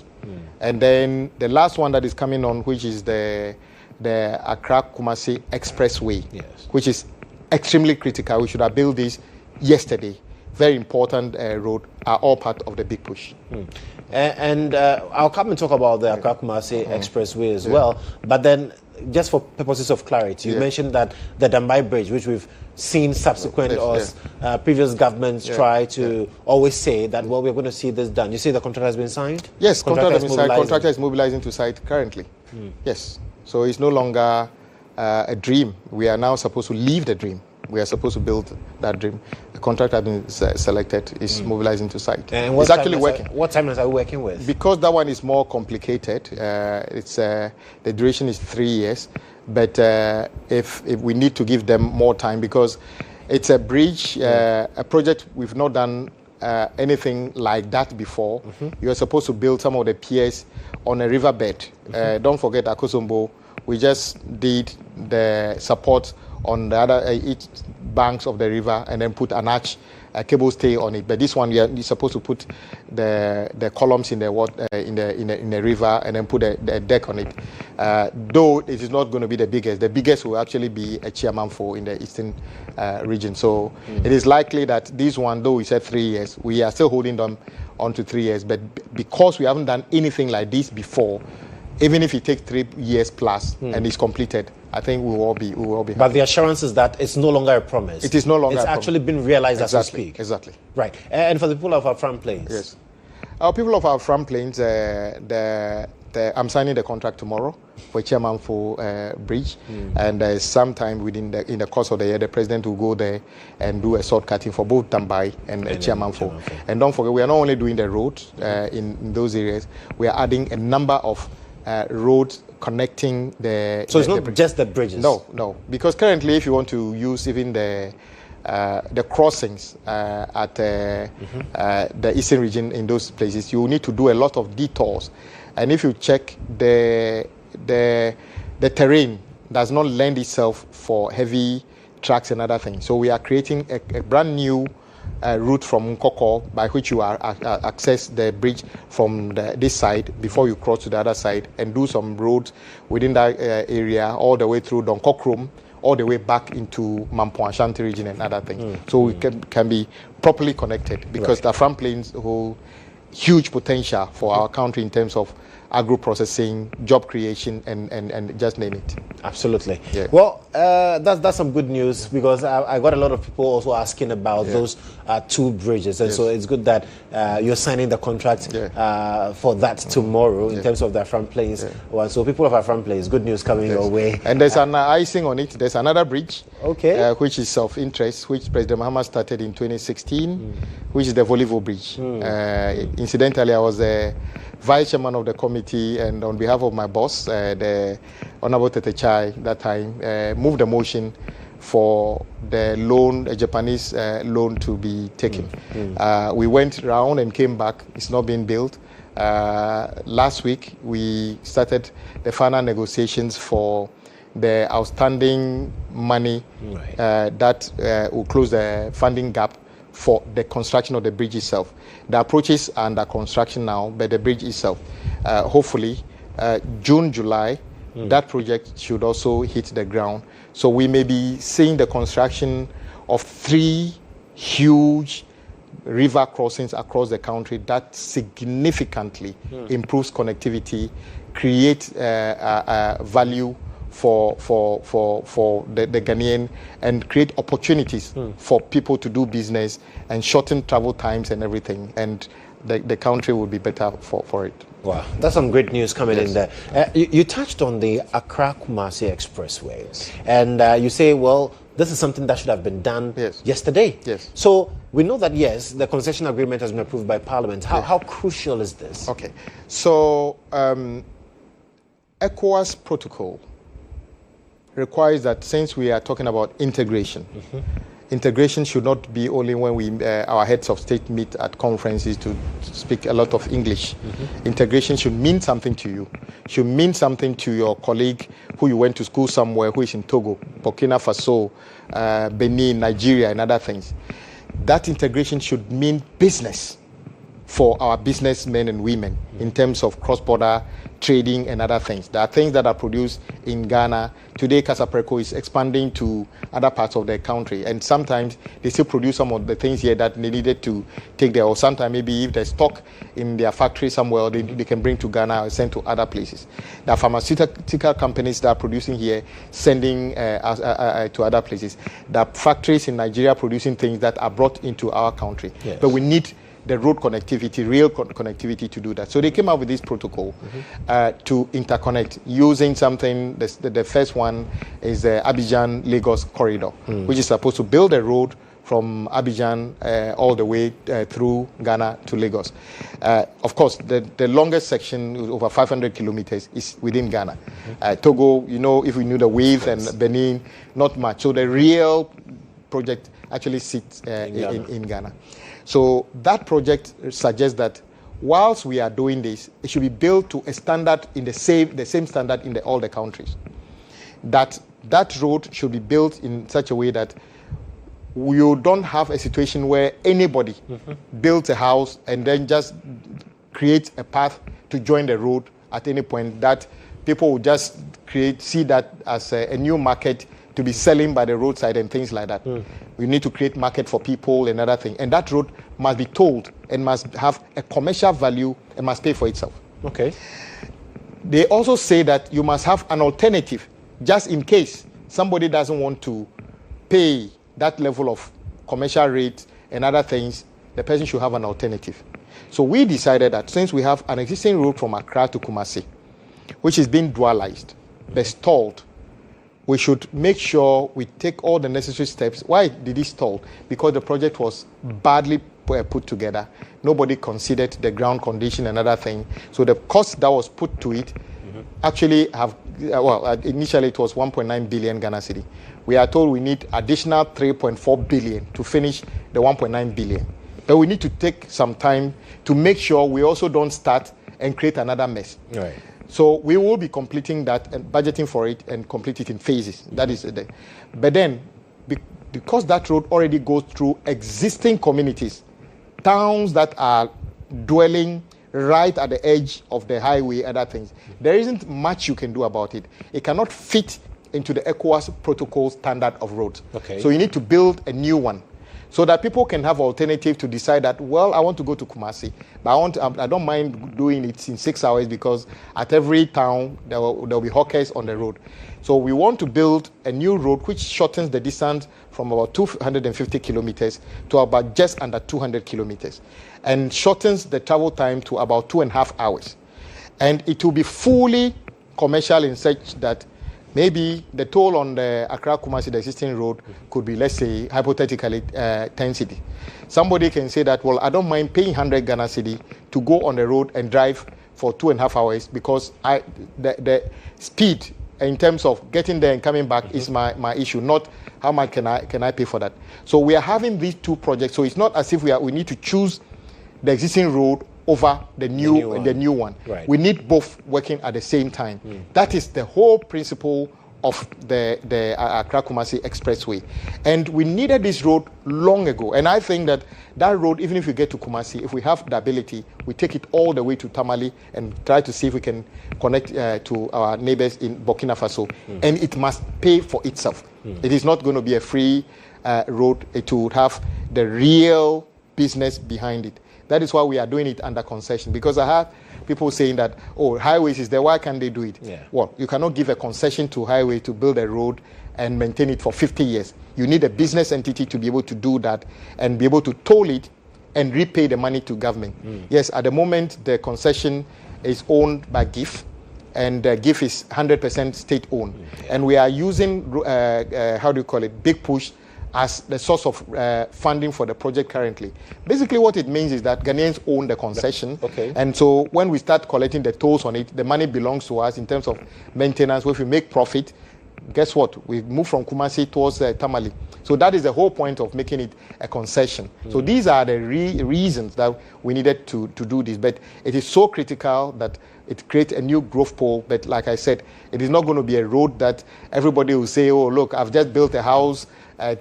And then the last one that is coming on, which is the Accra-Kumasi Expressway, which is extremely critical. We should have built this yesterday. Very important road, are all part of the big push. And I'll come and talk about the Accra-Kumasi Expressway as well. But then, just for purposes of clarity, you mentioned that the Dambai Bridge, which we've seen subsequent previous governments try to always say that, well, we're going to see this done. You say the contract has been signed? Yes, contract has been signed. Contractor is mobilizing to site currently. Yes. So it's no longer a dream. We are now supposed to leave the dream. We are supposed to build that dream. The contract has been selected, is mobilizing to site. And it's actually working. What timelines are we working with? Because that one is more complicated, the duration is 3 years. But if we need to give them more time, because it's a bridge, a project we've not done anything like that before. You are supposed to build some of the piers on a riverbed. Don't forget Akosombo. We just did the support on the other banks of the river and then put an arch, a cable stay on it. But this one, you're supposed to put the columns in the water, in the river, and then put the deck on it. Though it is not going to be the biggest will actually be a chairman for in the eastern region. So it is likely that this one, though we said 3 years, we are still holding them on to 3 years. But because we haven't done anything like this before, even if it takes 3 years plus and it's completed, I think we will all be happy. But the assurance is that it's no longer a promise. It is no longer. It's actually been realized as we speak. Exactly. Right. And for the people of our front plains. Yes. Our people of our front plains, I'm signing the contract tomorrow for chairman for bridge, and sometime in the course of the year, the president will go there and do a sword cutting for both Tambai and chairman for. And don't forget, we are not only doing the roads in those areas, we are adding a number of roads connecting the. So it's not just the bridges. No, because currently, if you want to use even the crossings at the eastern region in those places, you need to do a lot of detours, and if you check the terrain does not lend itself for heavy trucks and other things. So we are creating a brand new route from Nkoko by which you access the bridge from this side before you cross to the other side, and do some roads within that area all the way through Donkokrom, all the way back into Mampo Ashanti region and other things. So we can be properly connected, because the front plains hold huge potential for our country in terms of agro-processing, job creation, and just name it. Absolutely. Yeah. Well, that's some good news, because I got a lot of people also asking about those 2 bridges, and so it's good that you're signing the contract for that tomorrow in terms of the front plains. Well, so people of our front plains, good news coming your way. And there's an icing on it. There's another bridge, which is of interest, which President Mohammed started in 2016, which is the Volivo Bridge. Incidentally, I was the vice chairman of the committee, and on behalf of my boss, the Honorable Tete Chai, that time, moved the motion for the loan, a Japanese loan, to be taken. We went round and came back. It's not been built. Last week, we started the final negotiations for the outstanding money that will close the funding gap for the construction of the bridge itself. The approaches are under construction now, but the bridge itself, hopefully, June, July, that project should also hit the ground. So we may be seeing the construction of 3 huge river crossings across the country that significantly improves connectivity, creates value for the Ghanaian, and create opportunities for people to do business and shorten travel times and everything, and the country will be better for it. Wow, that's some great news coming in there. You touched on the Accra-Kumasi Expressway, and you say, well, this is something that should have been done yesterday. Yes. So we know that, yes, the concession agreement has been approved by Parliament. How crucial is this? Okay. So ECOWAS protocol requires that, since we are talking about integration, integration should not be only when our heads of state meet at conferences to speak a lot of English. Integration should mean something to you, should mean something to your colleague who you went to school somewhere, who is in Togo, Burkina Faso, Benin, Nigeria, and other things. That integration should mean business for our businessmen and women in terms of cross-border trading and other things. There are things that are produced in Ghana. Today, Casapreco is expanding to other parts of the country, and sometimes they still produce some of the things here that they needed to take there, or sometimes maybe if there's stock in their factory somewhere, they can bring to Ghana or send to other places. There are pharmaceutical companies that are producing here, sending to other places. There are factories in Nigeria producing things that are brought into our country. But we need the road connectivity, real connectivity to do that. So they came up with this protocol to interconnect using something. The first one is the Abidjan-Lagos corridor, which is supposed to build a road from Abidjan all the way through Ghana to Lagos. Of course, the longest section, over 500 kilometers, is within Ghana. Togo, if we knew the width, and Benin, not much. So the real project actually sits in Ghana. So that project suggests that whilst we are doing this, it should be built to a standard in the same standard in all the countries. That road should be built in such a way that you don't have a situation where anybody builds a house and then just create a path to join the road at any point, that people will just see that as a new market to be selling by the roadside and things like that. We need to create market for people and other things. And that road must be tolled and must have a commercial value and must pay for itself. Okay. They also say that you must have an alternative just in case somebody doesn't want to pay that level of commercial rate and other things, the person should have an alternative. So we decided that since we have an existing road from Accra to Kumasi, which is being dualized, but stalled, we should make sure we take all the necessary steps. Why did it stall? Because the project was badly put together. Nobody considered the ground condition and other thing. So the cost that was put to it actually initially it was 1.9 billion Ghana cedi. We are told we need additional 3.4 billion to finish the 1.9 billion. But we need to take some time to make sure we also don't start and create another mess. Right. So we will be completing that and budgeting for it and complete it in phases. That is the. But then, because that road already goes through existing communities, towns that are dwelling right at the edge of the highway, other things, there isn't much you can do about it. It cannot fit into the ECOWAS protocol standard of roads. Okay. So you need to build a new one, so that people can have alternative to decide that, well, I want to go to Kumasi, but I don't mind doing it in 6 hours because at every town there will be hawkers on the road. So we want to build a new road which shortens the distance from about 250 kilometers to about just under 200 kilometers and shortens the travel time to about 2.5 hours. And it will be fully commercial in such that maybe the toll on the Accra-Kumasi, the existing road, could be, let's say, hypothetically, 10 cedi. Somebody can say that, well, I don't mind paying 100 Ghana cedi to go on the road and drive for 2.5 hours because the speed in terms of getting there and coming back is my issue, not how much can I pay for that. So we are having these two projects. So it's not as if we need to choose the existing road over the new one. Right. We need both working at the same time. That is the whole principle of the Accra-Kumasi Expressway. And we needed this road long ago. And I think that road, even if we get to Kumasi, if we have the ability, we take it all the way to Tamale and try to see if we can connect to our neighbors in Burkina Faso. And it must pay for itself. It is not going to be a free road. It will have the real business behind it. That is why we are doing it under concession. Because I have people saying that, oh, highways is there, why can't they do it? Yeah. Well, you cannot give a concession to highway to build a road and maintain it for 50 years. You need a business entity to be able to do that and be able to toll it and repay the money to government. Yes, at the moment, the concession is owned by GIF, and GIF is 100% state-owned. And we are using, Big Push as the source of funding for the project currently. Basically what it means is that Ghanaians own the concession. Okay. And so when we start collecting the tolls on it, the money belongs to us in terms of maintenance. If we make profit, guess what? We move from Kumasi towards Tamale. So that is the whole point of making it a concession. So these are the reasons that we needed to do this. But it is so critical that it creates a new growth pole. But like I said, it is not going to be a road that everybody will say, oh, look, I've just built a house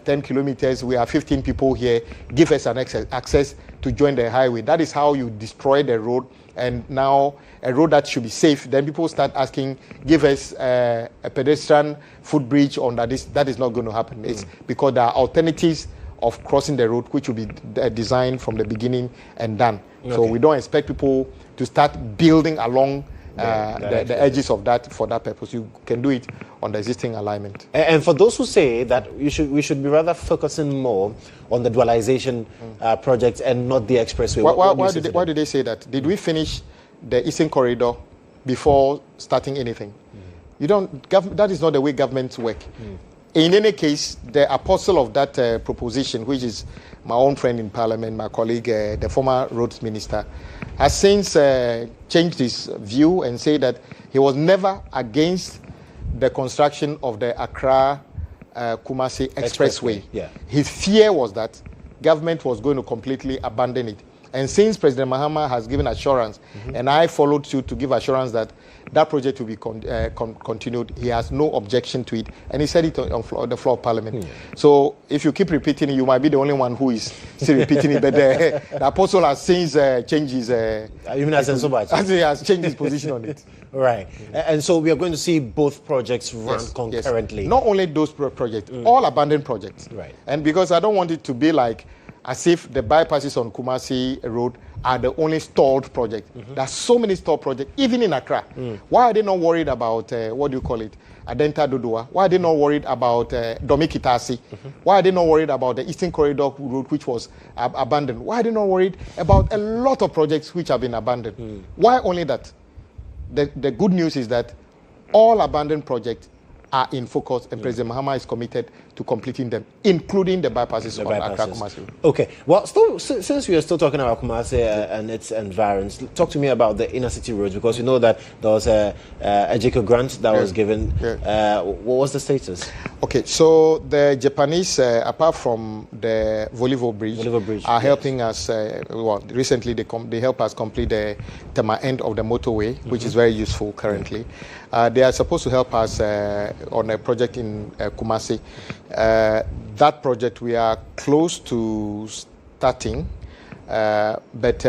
10 kilometers, we have 15 people here, give us an access to join the highway. That is how you destroy the road. And now a road that should be safe, then people start asking, give us a pedestrian footbridge on that. That is not going to happen. It's because there are alternatives of crossing the road which will be designed from the beginning and done. Okay. So we don't expect people to start building along the edges of that for that purpose. You can do it on the existing alignment. And for those who say that we should be rather focusing more on the dualization projects and not the expressway. Why did they say that? Did we finish the Eastern Corridor before starting anything? You don't. That is not the way governments work. In any case, the apostle of that proposition, which is my own friend in Parliament, my colleague, the former roads minister, has since changed his view and said that he was never against the construction of the Accra-Kumasi Expressway. Yeah. His fear was that government was going to completely abandon it. And since President Mahama has given assurance, and I followed suit to give assurance that that project will be continued, he has no objection to it. And he said it on the floor of Parliament. So if you keep repeating it, you might be the only one who is still repeating it. But the apostle has since changed his... Even as he has changed his position on it. Right. And so we are going to see both projects run concurrently. Yes. Not only those projects, all abandoned projects. Right. And because I don't want it to be like as if the bypasses on Kumasi Road are the only stalled projects. There are so many stalled projects, even in Accra. Why are they not worried about, Adenta Dodua? Why are they not worried about Domikitasi? Why are they not worried about the Eastern Corridor Road, which was abandoned? Why are they not worried about a lot of projects which have been abandoned? Why only that? The good news is that all abandoned projects are in focus, and President Mahama is committed to completing them, including the bypasses on Accra Kumasi. Okay. Well, since we are still talking about Kumasi and its environs, talk to me about the inner city roads, because you know that there was a GHOne grant that was given. What was the status? Okay, so the Japanese, apart from the Volivo Bridge, are helping us. Recently they help us complete the Tema end of the motorway, which is very useful currently. They are supposed to help us on a project in Kumasi. That project we are close to starting, but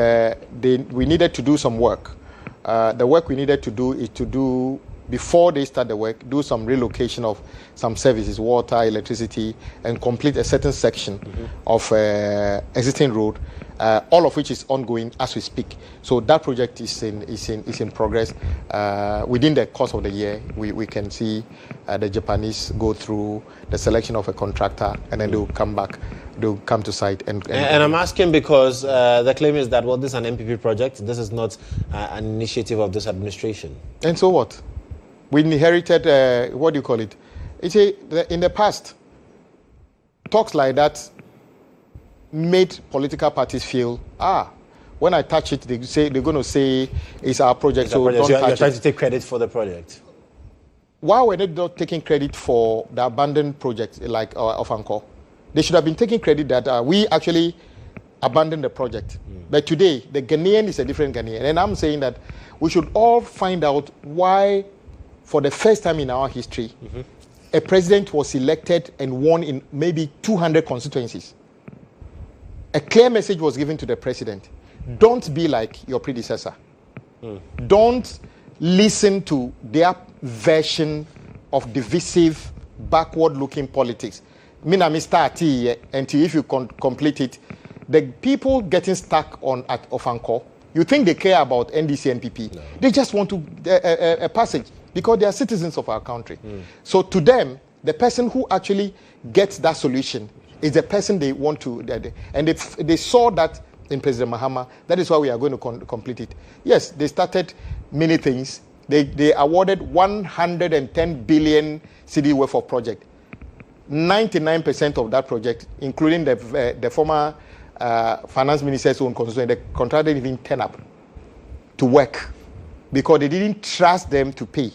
we needed to do some work. The work we needed to do is to do, before they start the work, do some relocation of some services, water, electricity, and complete a certain section of existing road, all of which is ongoing as we speak. So that project is in progress. Within the course of the year, we can see the Japanese go through the selection of a contractor, and then they'll come to site. And I'm asking because the claim is that, well, this is an MPP project. This is not an initiative of this administration. And so what? We inherited, in the past, talks like that made political parties feel, when I touch it, they're going to say it's our project, so don't touch it. You're trying to take credit for the project. Why were they not taking credit for the abandoned projects like of Angkor? They should have been taking credit that we actually abandoned the project. But today, the Ghanaian is a different Ghanaian. And I'm saying that we should all find out why, for the first time in our history, a president was elected and won in maybe 200 constituencies. A clear message was given to the president. Don't be like your predecessor. Don't listen to their version of divisive, backward-looking politics. Until if you complete it, the people getting stuck on at Ofankor, you think they care about NDC and NPP. No. They just want to a passage because they are citizens of our country. So to them, the person who actually gets that solution is the person they want to, and they saw that in President Mahama. That is why we are going to complete it. Yes, they started many things. They awarded 110 billion cedi worth of project. 99% of that project, including the former finance minister's own constitution, the contractor didn't even turn up to work because they didn't trust them to pay.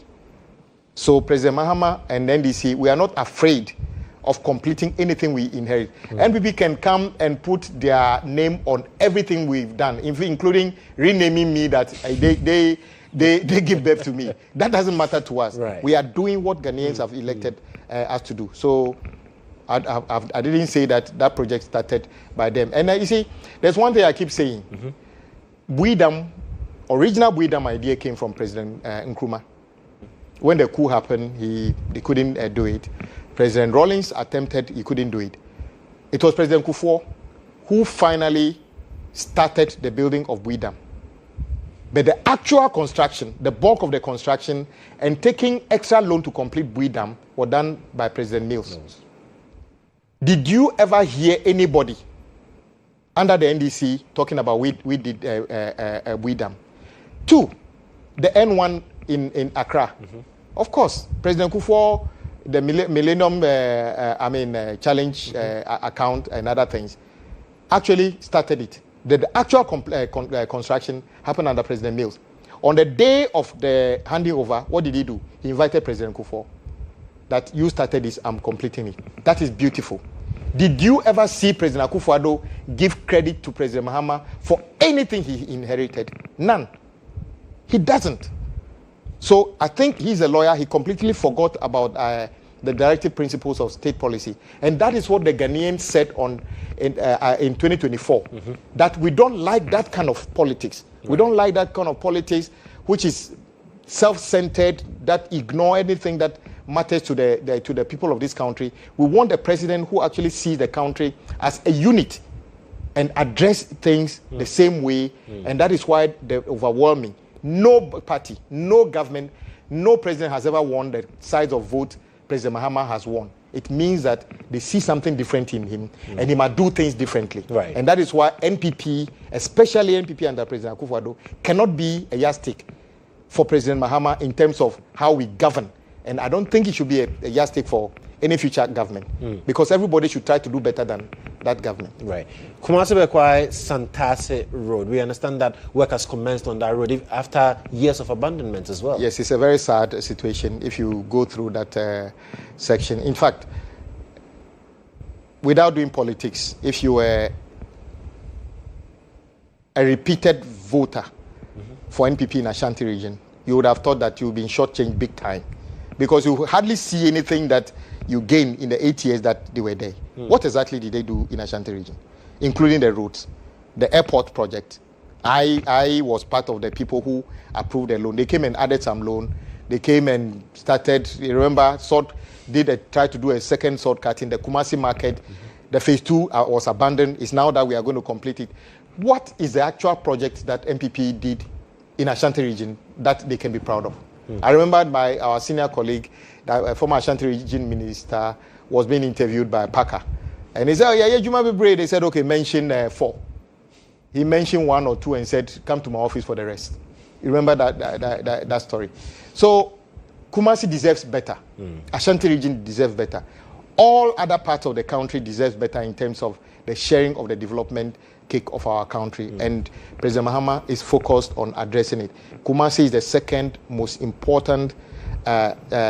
So President Mahama and NDC, we are not afraid of completing anything we inherit. NPP can come and put their name on everything we've done, including renaming me that they give birth to me. That doesn't matter to us. Right. We are doing what Ghanaians have elected us to do. So I didn't say that project started by them. And you see, there's one thing I keep saying. Original Buidam idea came from President Nkrumah. When the coup happened, they couldn't do it. President Rawlings attempted, he couldn't do it. It was President Kufuor who finally started the building of Buidam. But the actual construction, the bulk of the construction, and taking extra loan to complete Buidam were done by President Mills. Did you ever hear anybody under the NDC talking about we did Buidam? Two, the N1 in Accra. Of course, President Kufuor, the Millennium Challenge account and other things, actually started it. The actual construction happened under President Mills. On the day of the handing over, what did he do? He invited President Kufuor. That you started this, I'm completing it. That is beautiful. Did you ever see President Akufo-Addo give credit to President Mahama for anything he inherited? None. He doesn't. So I think he's a lawyer. He completely forgot about the directive principles of state policy. And that is what the Ghanaians said in 2024, that we don't like that kind of politics. Right. We don't like that kind of politics which is self-centered, that ignore anything that matters to the people of this country. We want a president who actually sees the country as a unit and address things the same way. And that is why the overwhelming, no party, no government, no president has ever won the size of vote President Mahama has won. It means that they see something different in him and he might do things differently. Right. And that is why NPP, especially NPP under President Akufo-Addo, cannot be a yardstick for President Mahama in terms of how we govern. And I don't think it should be a yardstick for any future government because everybody should try to do better than that government. Right. Kumasi Bekwai Santase Road. We understand that work has commenced on that road after years of abandonment as well. Yes, it's a very sad situation if you go through that section. In fact, without doing politics, if you were a repeated voter for NPP in Ashanti region, you would have thought that you've been shortchanged big time because you hardly see anything that you gain in the 8 years that they were there. What exactly did they do in Ashanti region, including the roads, the airport project? I was part of the people who approved the loan. They came and added some loan. They came and started, you remember, tried to do a second sword cut in the Kumasi market. The phase 2 was abandoned. It's now that we are going to complete it. What is the actual project that MPP did in Ashanti region that they can be proud of? I remember our senior colleague, the former Ashanti region minister, was being interviewed by Parker. And he said, oh, yeah, GHOne be brave. They said, okay, mention 4. He mentioned 1 or 2 and said, come to my office for the rest. You remember that story? So Kumasi deserves better. Ashanti region deserves better. All other parts of the country deserves better in terms of the sharing of the development cake of our country. And President Mahama is focused on addressing it. Kumasi is the second most important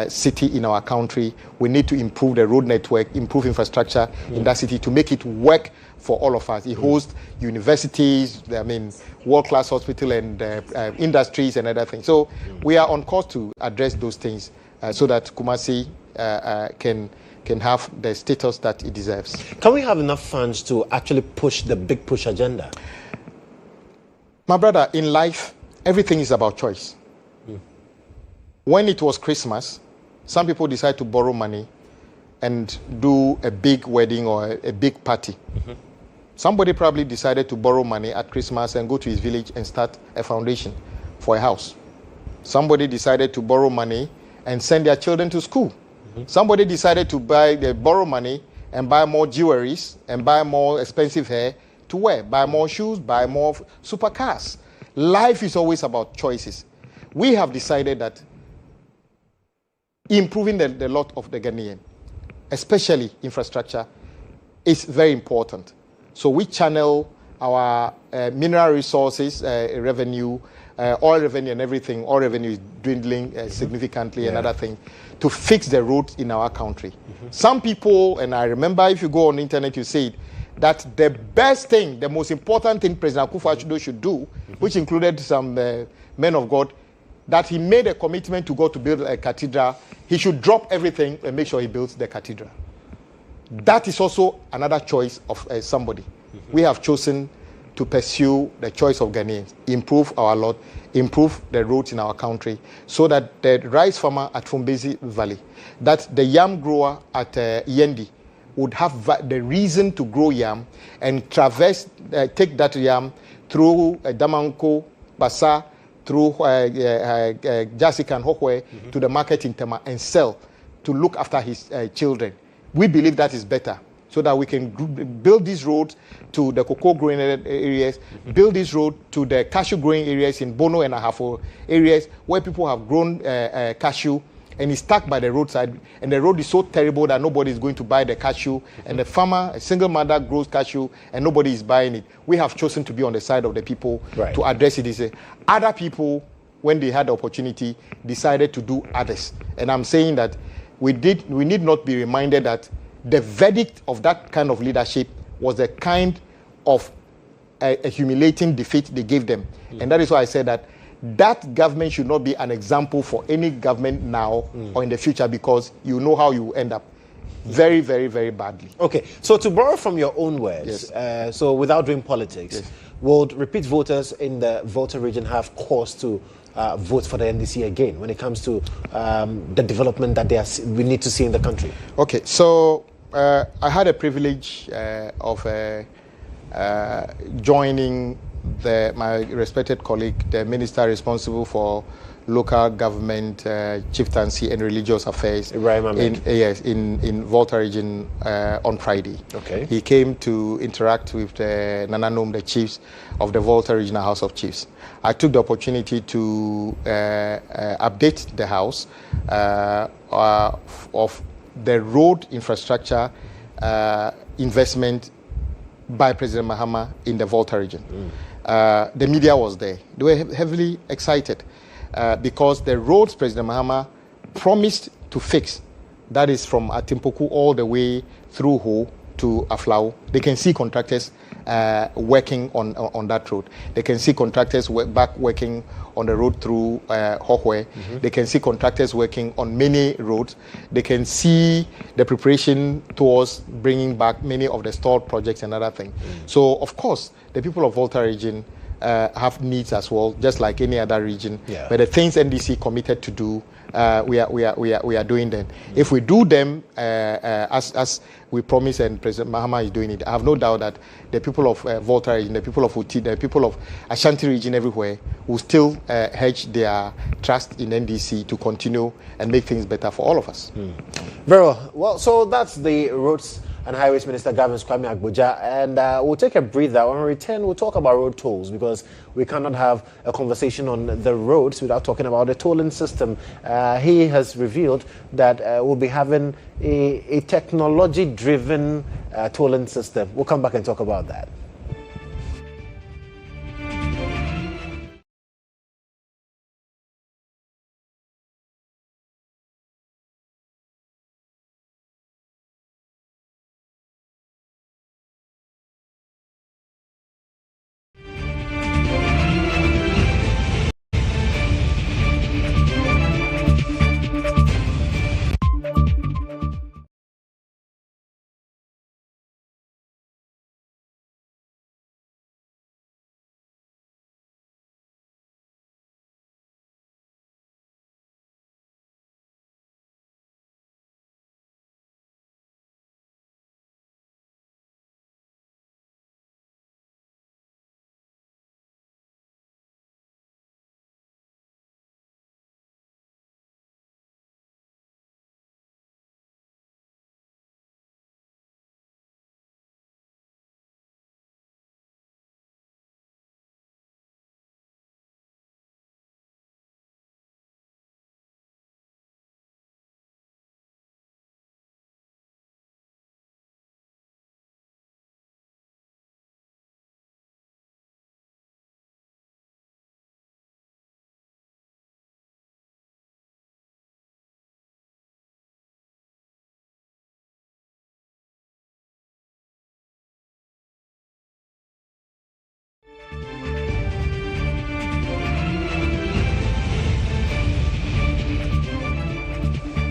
city in our country. We need to improve the road network, improve infrastructure in that city to make it work for all of us. It hosts universities, world-class hospital and industries and other things. So we are on course to address those things so that Kumasi can have the status that it deserves. Can we have enough funds to actually push the big push agenda? My brother, in life, everything is about choice. When it was Christmas, some people decided to borrow money and do a big wedding or a big party. Somebody probably decided to borrow money at Christmas and go to his village and start a foundation for a house. Somebody decided to borrow money and send their children to school. Somebody decided to borrow money and buy more jewelries and buy more expensive hair to wear, buy more shoes, buy more supercars. Life is always about choices. We have decided that improving the lot of the Ghanaian, especially infrastructure, is very important. So we channel our mineral resources revenue, oil revenue and everything. Oil revenue is dwindling significantly and other things to fix the roads in our country. Some people, and I remember if you go on the internet, you say it, that the best thing, the most important thing President Akufo-Addo should do, which included some men of God, that he made a commitment to go to build a cathedral, he should drop everything and make sure he builds the cathedral. That is also another choice of somebody. We have chosen to pursue the choice of Ghanaians, improve our lot, improve the roads in our country, so that the rice farmer at Fumbezi Valley, that the yam grower at Yendi would have the reason to grow yam and take that yam through Damanko, Basa, through Jasika and Hokwe to the market in Tema and sell to look after his children. We believe that is better, so that we can build these roads to the cocoa growing areas, build this road to the cashew growing areas in Bono and Ahafo areas where people have grown cashew and it's stuck by the roadside, and the road is so terrible that nobody is going to buy the cashew, and the farmer, a single mother, grows cashew and nobody is buying it. We have chosen to be on the side of the people to address it. Other people, when they had the opportunity, decided to do others. And I'm saying that we need not be reminded that the verdict of that kind of leadership was the kind of a humiliating defeat they gave them. And that is why I said that government should not be an example for any government now or in the future, because you know how you end up. Very, very, very badly. Okay, so to borrow from your own words, so without doing politics, would repeat voters in the Volta region have cause to vote for the NDC again when it comes to the development that we need to see in the country? Okay, so I had a privilege of joining my respected colleague, the minister responsible for local government, chieftaincy and religious affairs in Volta region on Friday. Okay. He came to interact with the Nananom, the chiefs of the Volta Regional House of Chiefs. I took the opportunity to update the house of the road infrastructure investment by President Mahama in the Volta region. The media was there. They were heavily excited because the roads President Mahama promised to fix, that is from Atimpoku all the way through Ho to Aflao, they can see contractors working on that road. They can see contractors working on the road through Hohwe. They can see contractors working on many roads. They can see the preparation towards bringing back many of the stalled projects and other things. So, of course, the people of Volta region have needs as well, just like any other region. But the things NDC committed to do, we are doing them. If we do them as we promise, and President Mahama is doing it, I have no doubt that the people of Volta region, the people of Uti, the people of Ashanti region everywhere will still hedge their trust in NDC to continue and make things better for all of us. Very well. Well, so that's the Roads and Highways Minister Gavin Kwame Agboja, and we'll take a breather. When we return, we'll talk about road tolls, because we cannot have a conversation on the roads without talking about the tolling system. He has revealed that we'll be having a technology-driven tolling system. We'll come back and talk about that.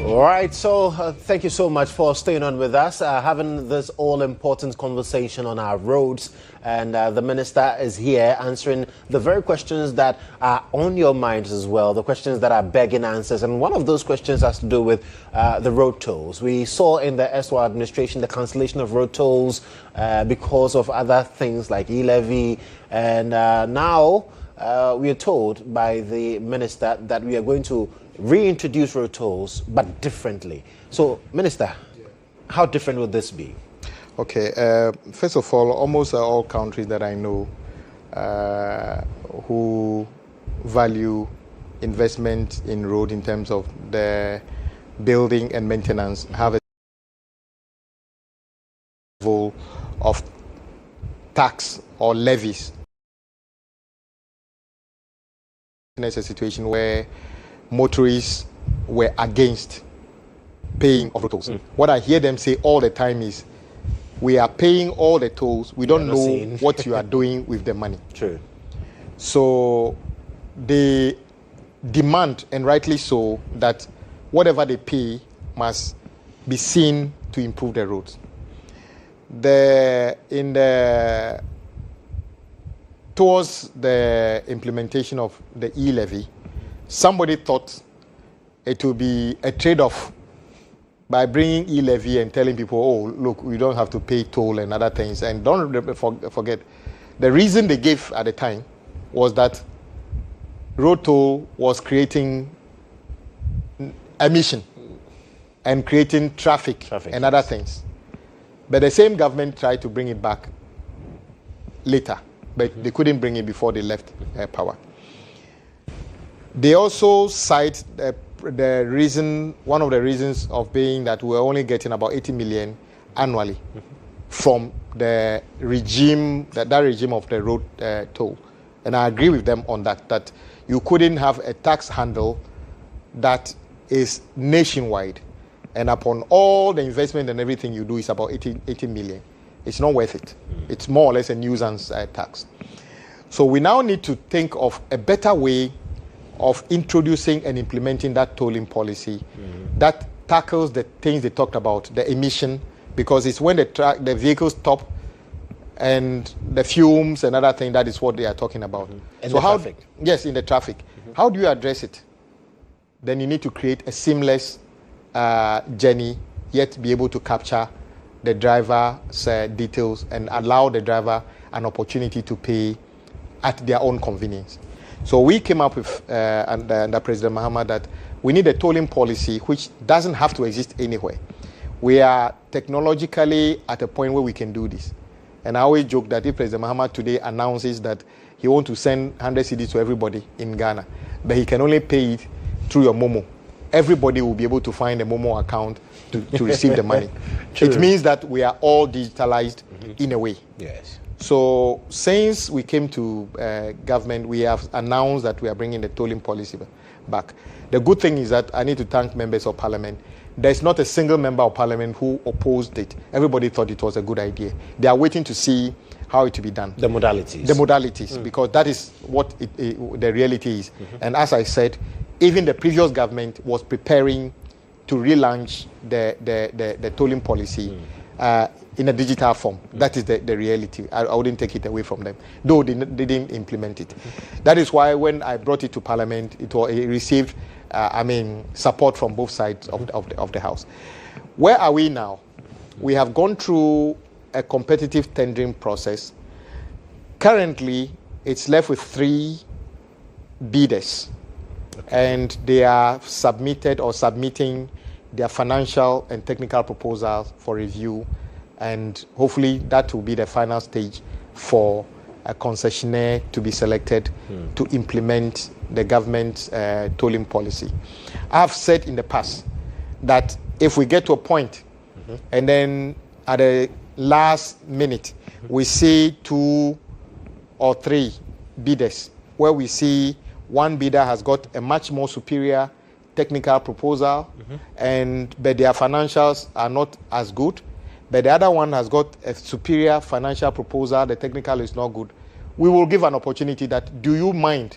All right, so thank you so much for staying on with us, having this all-important conversation on our roads. And the minister is here answering the very questions that are on your minds as well, the questions that are begging answers. And one of those questions has to do with the road tolls. We saw in the SWA administration the cancellation of road tolls because of other things like e-levy. And now we are told by the minister that we are going to reintroduce road tolls, but differently. So, Minister, how different would this be? Okay, first of all, almost all countries that I know who value investment in road in terms of the building and maintenance have a level of tax or levies. There's a situation where motorists were against paying of road tolls. What I hear them say all the time is, we are paying all the tolls. We don't know seeing what you are doing with the money. True. So they demand, and rightly so, that whatever they pay must be seen to improve the roads. Towards the implementation of the e-levy, somebody thought it would be a trade-off by bringing e-levy and telling people, oh, look, we don't have to pay toll and other things. And don't forget, the reason they gave at the time was that road toll was creating emission and creating traffic and other things. But the same government tried to bring it back later, but they couldn't bring it before they left power. They also cite the reason, one of the reasons of being that we're only getting about 80 million annually from the regime, that regime of the road toll. And I agree with them on that you couldn't have a tax handle that is nationwide. And upon all the investment and everything you do is about 80 million. It's not worth it. It's more or less a nuisance tax. So we now need to think of a better way of introducing and implementing that tolling policy that tackles the things they talked about, the emission, because it's when the vehicles stop and the fumes and other things, that is what they are talking about. And so traffic. Yes, in the traffic. How do you address it? Then you need to create a seamless journey, yet be able to capture the driver's details and allow the driver an opportunity to pay at their own convenience. So we came up with, under President Mohammed, that we need a tolling policy which doesn't have to exist anywhere. We are technologically at a point where we can do this. And I always joke that if President Mohammed today announces that he wants to send 100 cedis to everybody in Ghana, but he can only pay it through your Momo, everybody will be able to find a Momo account to receive the money. It means that we are all digitalized in a way. Yes. So since we came to government, we have announced that we are bringing the tolling policy back. The good thing is that I need to thank members of parliament. There's not a single member of parliament who opposed it. Everybody thought it was a good idea. They are waiting to see how it will be done. The modalities. The modalities, because that is what the reality is. And as I said, even the previous government was preparing to relaunch the tolling policy in a digital form. That is the reality. I wouldn't take it away from them, though they didn't implement it. That is why when I brought it to parliament, it received support from both sides of the house. Where are we now? We have gone through a competitive tendering process. Currently, it's left with 3 bidders, and they are submitting their financial and technical proposals for review, and hopefully that will be the final stage for a concessionaire to be selected to implement the government's tolling policy. I've said in the past that if we get to a point and then at the last minute we see 2 or 3 bidders where we see one bidder has got a much more superior technical proposal but their financials are not as good, but the other one has got a superior financial proposal, the technical is not good, we will give an opportunity that, do you mind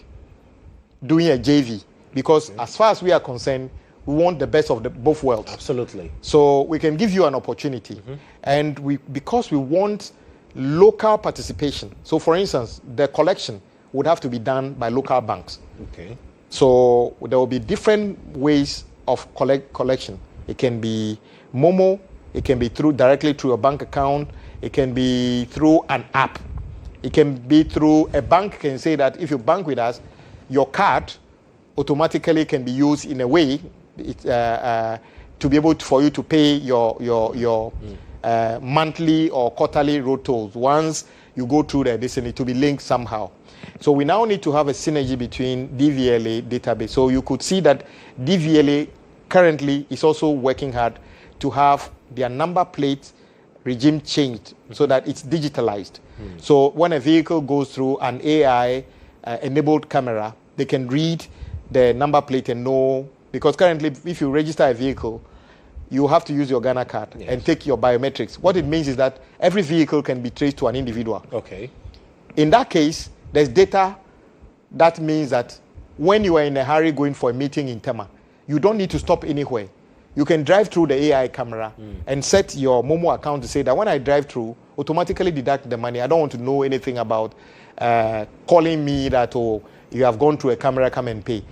doing a JV? Because as far as we are concerned, we want the best of both worlds. Absolutely. So we can give you an opportunity. And because we want local participation. So for instance, the collection would have to be done by local banks. Okay. So there will be different ways of collection. It can be Momo, it can be directly through a bank account, it can be through an app. It can be through a bank can say that if you bank with us, your card automatically can be used in a way to be able for you to pay your monthly or quarterly road tolls. Once you go through there, this need to be linked somehow. So we now need to have a synergy between DVLA database. So you could see that DVLA currently is also working hard to have their number plate regime changed so that it's digitalized. So when a vehicle goes through an AI enabled camera, they can read the number plate and know, because currently if you register a vehicle, you have to use your Ghana card and take your biometrics. What it means is that every vehicle can be traced to an individual. Okay. In that case, there's data that means that when you are in a hurry going for a meeting in Tema, you don't need to stop anywhere. You can drive through the AI camera and set your Momo account to say that when I drive through, automatically deduct the money. I don't want to know anything about calling me that, oh, you have gone through a camera, come and pay.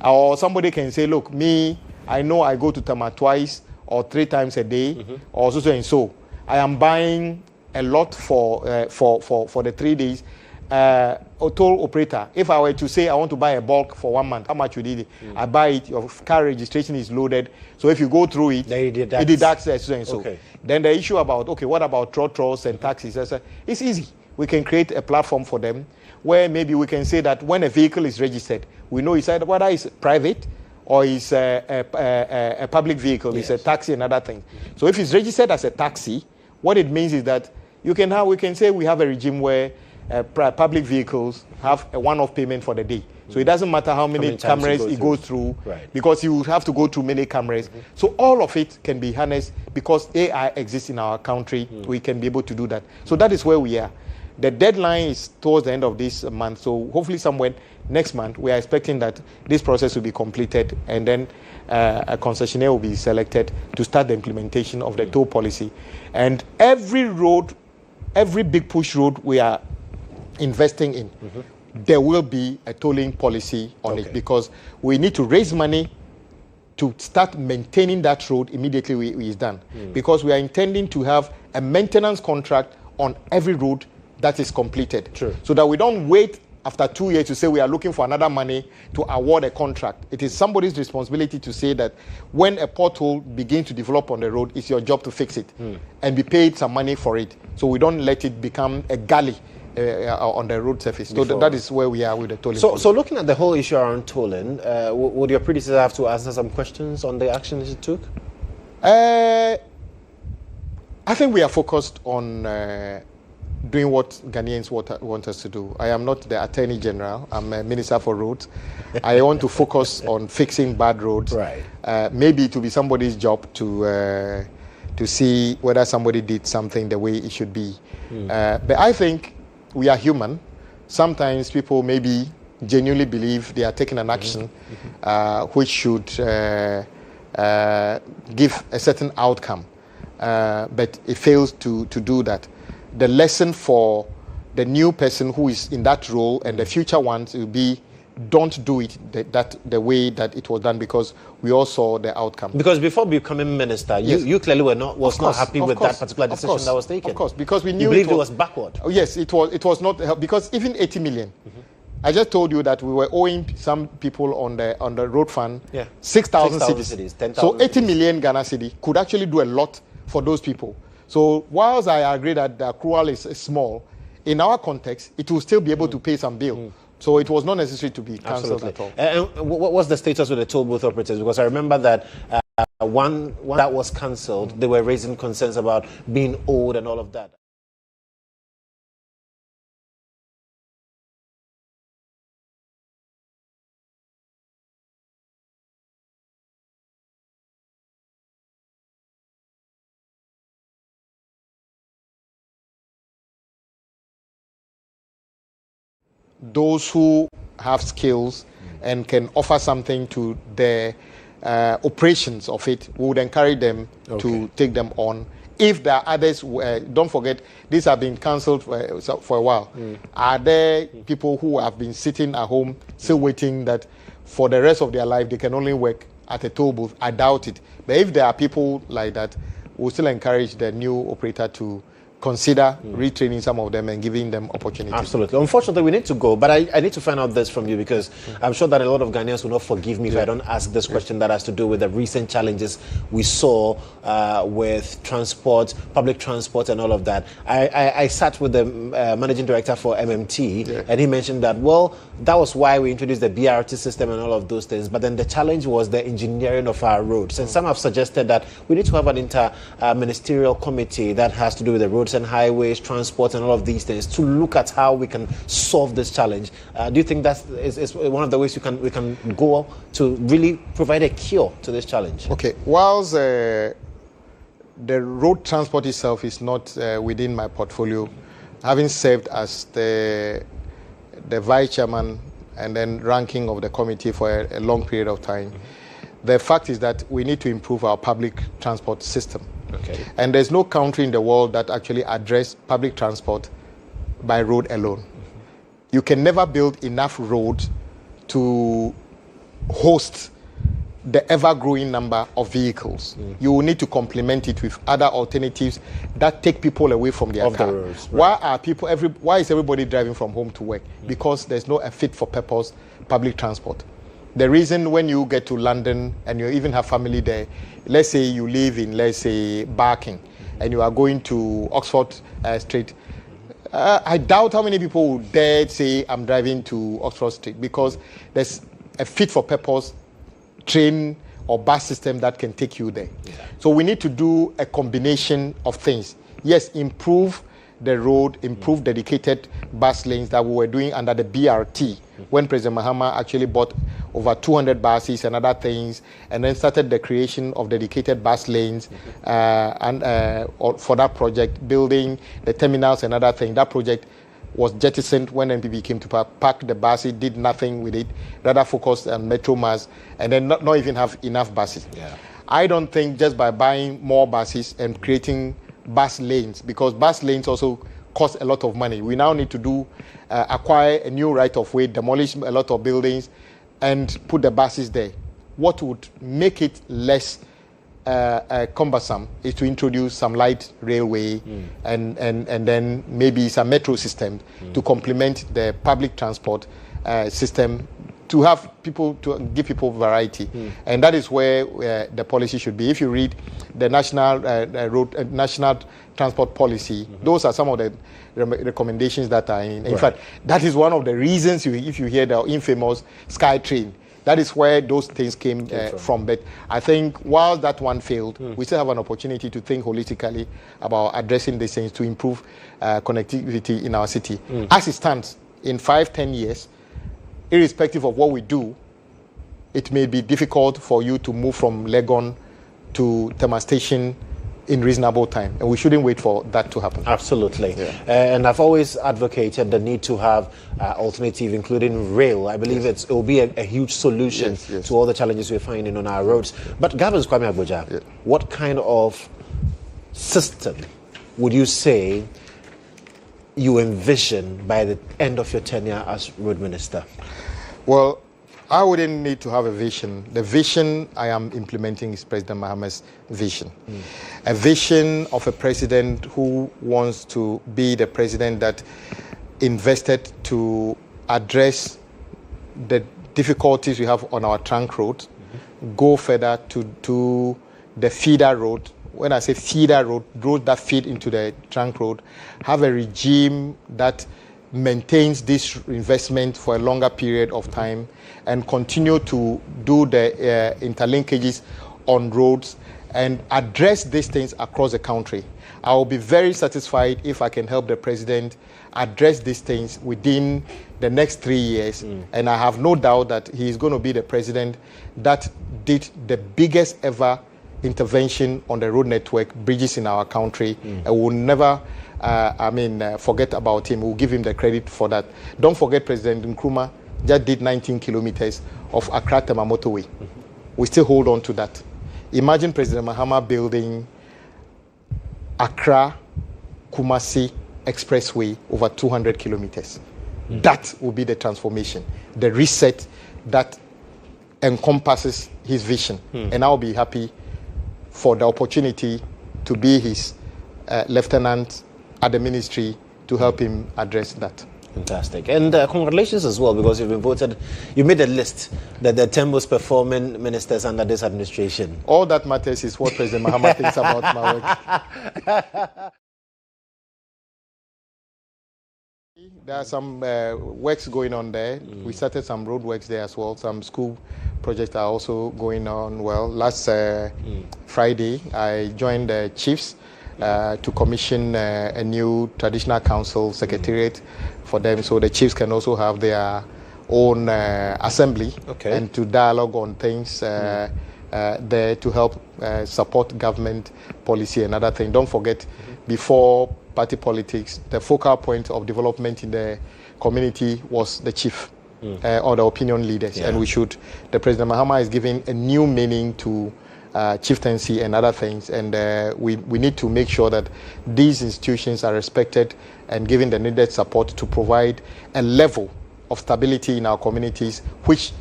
Or somebody can say, look, me, I know I go to Tema twice or 3 times a day, or so and so. I am buying a lot for the 3 days. A toll operator, if I were to say I want to buy a bulk for 1 month, how much would it? I buy it, your car registration is loaded. So if you go through it, it deducts so and so. Okay. Then the issue about, okay, what about trotros and taxis? It's easy. We can create a platform for them where maybe we can say that when a vehicle is registered, we know it's either whether it's private or it's a public vehicle, it's a taxi and other things. So if it's registered as a taxi, what it means is that we can say we have a regime where public vehicles have a one-off payment for the day. So it doesn't matter how many cameras it goes through, because you have to go through many cameras. So all of it can be harnessed because AI exists in our country. We can be able to do that. So that is where we are. The deadline is towards the end of this month. So hopefully somewhere next month, we are expecting that this process will be completed and then a concessionaire will be selected to start the implementation of the toll policy. And every road, every big push road we are investing in, there will be a tolling policy on it, because we need to raise money to start maintaining that road immediately it's done. Because we are intending to have a maintenance contract on every road that is completed. So that we don't wait after 2 years to say we are looking for another money to award a contract. It is somebody's responsibility to say that when a pothole begins to develop on the road, it's your job to fix it and be paid some money for it. So we don't let it become a gully on the road surface. So that is where we are with the tolling. So looking at the whole issue around tolling, would your predecessor have to answer some questions on the actions he took? I think we are focused on doing what Ghanaians want us to do. I am not the Attorney General. I'm a Minister for Roads. I want to focus on fixing bad roads. Maybe it will be somebody's job to see whether somebody did something the way it should be. But I think we are human. Sometimes people maybe genuinely believe they are taking an action which should give a certain outcome, but it fails to do that. The lesson for the new person who is in that role and the future ones will be, don't do it the way that it was done, because we all saw the outcome. Because before becoming minister, you clearly not happy with that particular decision that was taken. Of course, because we knew you believed it was backward. Oh, yes, it was not, because even 80 million. I just told you that we were owing some people on the road fund 6,000 cedis. 10,000 so 80 million Ghana cedi could actually do a lot for those people. So whilst I agree that the accrual is small, in our context, it will still be able to pay some bill. So it was not necessary to be cancelled at all. And what was the status with the toll booth operators? Because I remember that one that was cancelled, they were raising concerns about being owed and all of that. Those who have skills and can offer something to the operations of it, we would encourage them to take them on. If there are others, don't forget, these have been cancelled for a while. Are there people who have been sitting at home still waiting that for the rest of their life they can only work at a toll booth? I doubt it. But if there are people like that, we'll still encourage the new operator to consider retraining some of them and giving them opportunities. Absolutely. Unfortunately, we need to go, but I need to find out this from you, because I'm sure that a lot of Ghanaians will not forgive me if I don't ask this question that has to do with the recent challenges we saw with transport, public transport and all of that. I sat with the managing director for MMT and he mentioned that, well, that was why we introduced the BRT system and all of those things, but then the challenge was the engineering of our roads. And some have suggested that we need to have an inter-ministerial committee that has to do with the roads and highways, transport and all of these things to look at how we can solve this challenge. Do you think that is one of the ways we can go to really provide a cure to this challenge? Okay, whilst the road transport itself is not within my portfolio. Having served as the vice chairman and then ranking of the committee for a long period of time, the fact is that we need to improve our public transport system. Okay. And there's no country in the world that actually address public transport by road alone. You can never build enough roads to host the ever-growing number of vehicles. You will need to complement it with other alternatives that take people away from their car. The roads, right. Why is everybody driving from home to work? Because there's no fit-for-purpose public transport. The reason when you get to London and you even have family there, let's say you live in, let's say, Barking, and you are going to Oxford Street, I doubt how many people would dare say, I'm driving to Oxford Street, because there's a fit-for-purpose train or bus system that can take you there. Yeah. So we need to do a combination of things. Yes, improve the road, improve dedicated bus lanes that we were doing under the BRT, when President Mohammed actually bought over 200 buses and other things, and then started the creation of dedicated bus lanes for that project, building the terminals and other things. That project was jettisoned when NPP came to park the buses, did nothing with it, rather focused on Metro Mass, and then not even have enough buses. Yeah. I don't think just by buying more buses and creating bus lanes, because bus lanes also cost a lot of money. We now need to acquire a new right-of-way, demolish a lot of buildings, and put the buses there. What would make it less cumbersome is to introduce some light railway and then maybe some metro system to complement the public transport system, to give people variety. And that is where the policy should be. If you read the national national transport policy, those are some of the recommendations that are in. In fact, that is one of the reasons if you hear the infamous Sky Train, that is where those things came from. But I think while that one failed, we still have an opportunity to think holistically about addressing these things to improve connectivity in our city. As it stands, in 5-10 years, irrespective of what we do, it may be difficult for you to move from Legon to Tema Station in reasonable time, and we shouldn't wait for that to happen. Absolutely. Yeah. And I've always advocated the need to have alternative, including rail. I believe it will be a huge solution to all the challenges we're finding on our roads. But Governor Kwame Agbodza, what kind of system would you say you envision by the end of your tenure as road minister? Well, I wouldn't need to have a vision. The vision I am implementing is President Mohammed's vision. A vision of a president who wants to be the president that invested to address the difficulties we have on our trunk road, go further to the feeder road. When I say feeder road, roads that feed into the trunk road, have a regime that maintains this investment for a longer period of time, and continue to do the interlinkages on roads and address these things across the country. I will be very satisfied if I can help the president address these things within the next 3 years. And I have no doubt that he is going to be the president that did the biggest ever intervention on the road network, bridges in our country, and we'll never forget about him. We'll give him the credit for that. Don't forget President Nkrumah just did 19 kilometers of Accra-Tema motorway. We still hold on to that. Imagine President Mahama building Accra-Kumasi expressway over 200 kilometers. That will be the transformation, the reset that encompasses his vision. And I'll be happy for the opportunity to be his lieutenant at the ministry to help him address that. Fantastic. And congratulations as well, because you've been voted, you made a list that the 10 most performing ministers under this administration. All that matters is what President Mohammed thinks about my work. There are some works going on there. We started some road works there as well. Some school projects are also going on well. Last Friday, I joined the chiefs to commission a new traditional council secretariat for them, so the chiefs can also have their own assembly and to dialogue on things there to help support government policy and other things. Don't forget, before party politics, the focal point of development in the community was the chief or the opinion leaders. And the President Mohammed is giving a new meaning to chieftaincy and other things. And we need to make sure that these institutions are respected and given the needed support to provide a level of stability in our communities, which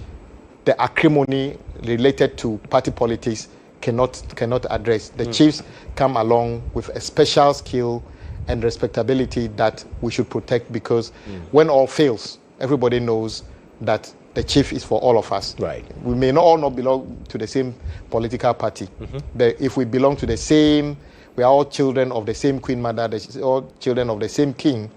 the acrimony related to party politics cannot address. The chiefs come along with a special skill and respectability that we should protect, because when all fails, everybody knows that the chief is for all of us. Right. We may not belong to the same political party, but if we belong to the same, we are all children of the same Queen Mother, all children of the same king,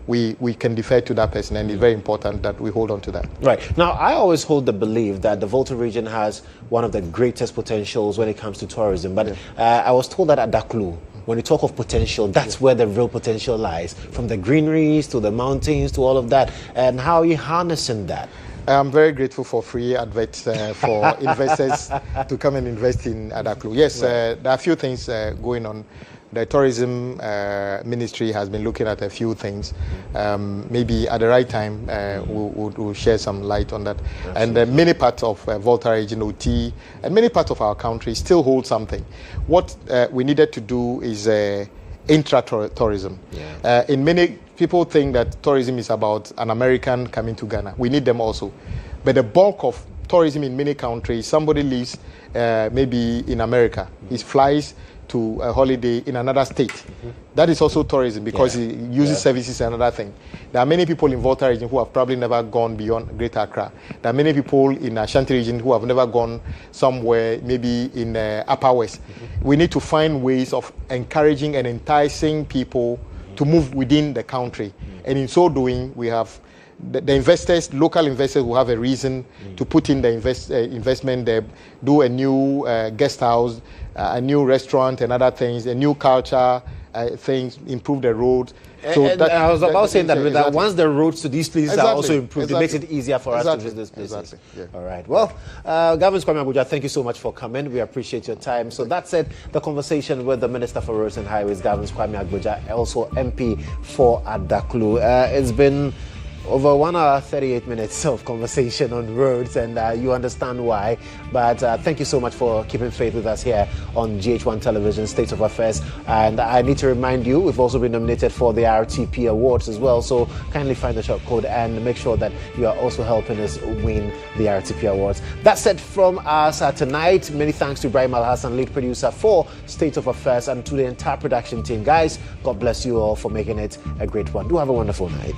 we can defer to that person, and it's very important that we hold on to that. Right. Now, I always hold the belief that the Volta region has one of the greatest potentials when it comes to tourism. But I was told that at Daklu, when you talk of potential, that's where the real potential lies, from the greeneries to the mountains to all of that. And how are you harnessing that? I'm very grateful for free adverts for investors to come and invest in Adaklu. Yes, there are a few things going on. The tourism ministry has been looking at a few things. Maybe at the right time, we'll share some light on that. Absolutely. And many parts of Volta region, OT, and many parts of our country still hold something. What we needed to do is intra-tourism. In many people think that tourism is about an American coming to Ghana. We need them also. But the bulk of tourism in many countries, somebody lives maybe in America. He flies to a holiday in another state. That is also tourism, because he uses services and another thing. There are many people in Volta region who have probably never gone beyond Greater Accra. There are many people in Ashanti region who have never gone somewhere, maybe in Upper West. We need to find ways of encouraging and enticing people to move within the country. And in so doing, we have the investors, local investors, who have a reason to put in the investment. They do a new guest house, a new restaurant and other things, a new culture things, improve the roads. So and I was about saying that once the roads to these places are also improved, it makes it easier for us to visit these places. All right. Well, Governor Kwame Abuja, thank you so much for coming. We appreciate your time. So that said, the conversation with the Minister for Roads and Highways, Governor Kwame Abuja, also MP for Adaklu. It's been over 1 hour, 38 minutes of conversation on roads, and you understand why. But thank you so much for keeping faith with us here on GHOne Television, State of Affairs. And I need to remind you, we've also been nominated for the RTP Awards as well. So kindly find the short code and make sure that you are also helping us win the RTP Awards. That's it from us tonight. Many thanks to Ibrahim Al-Hassan, lead producer for State of Affairs, and to the entire production team. Guys, God bless you all for making it a great one. Do have a wonderful night.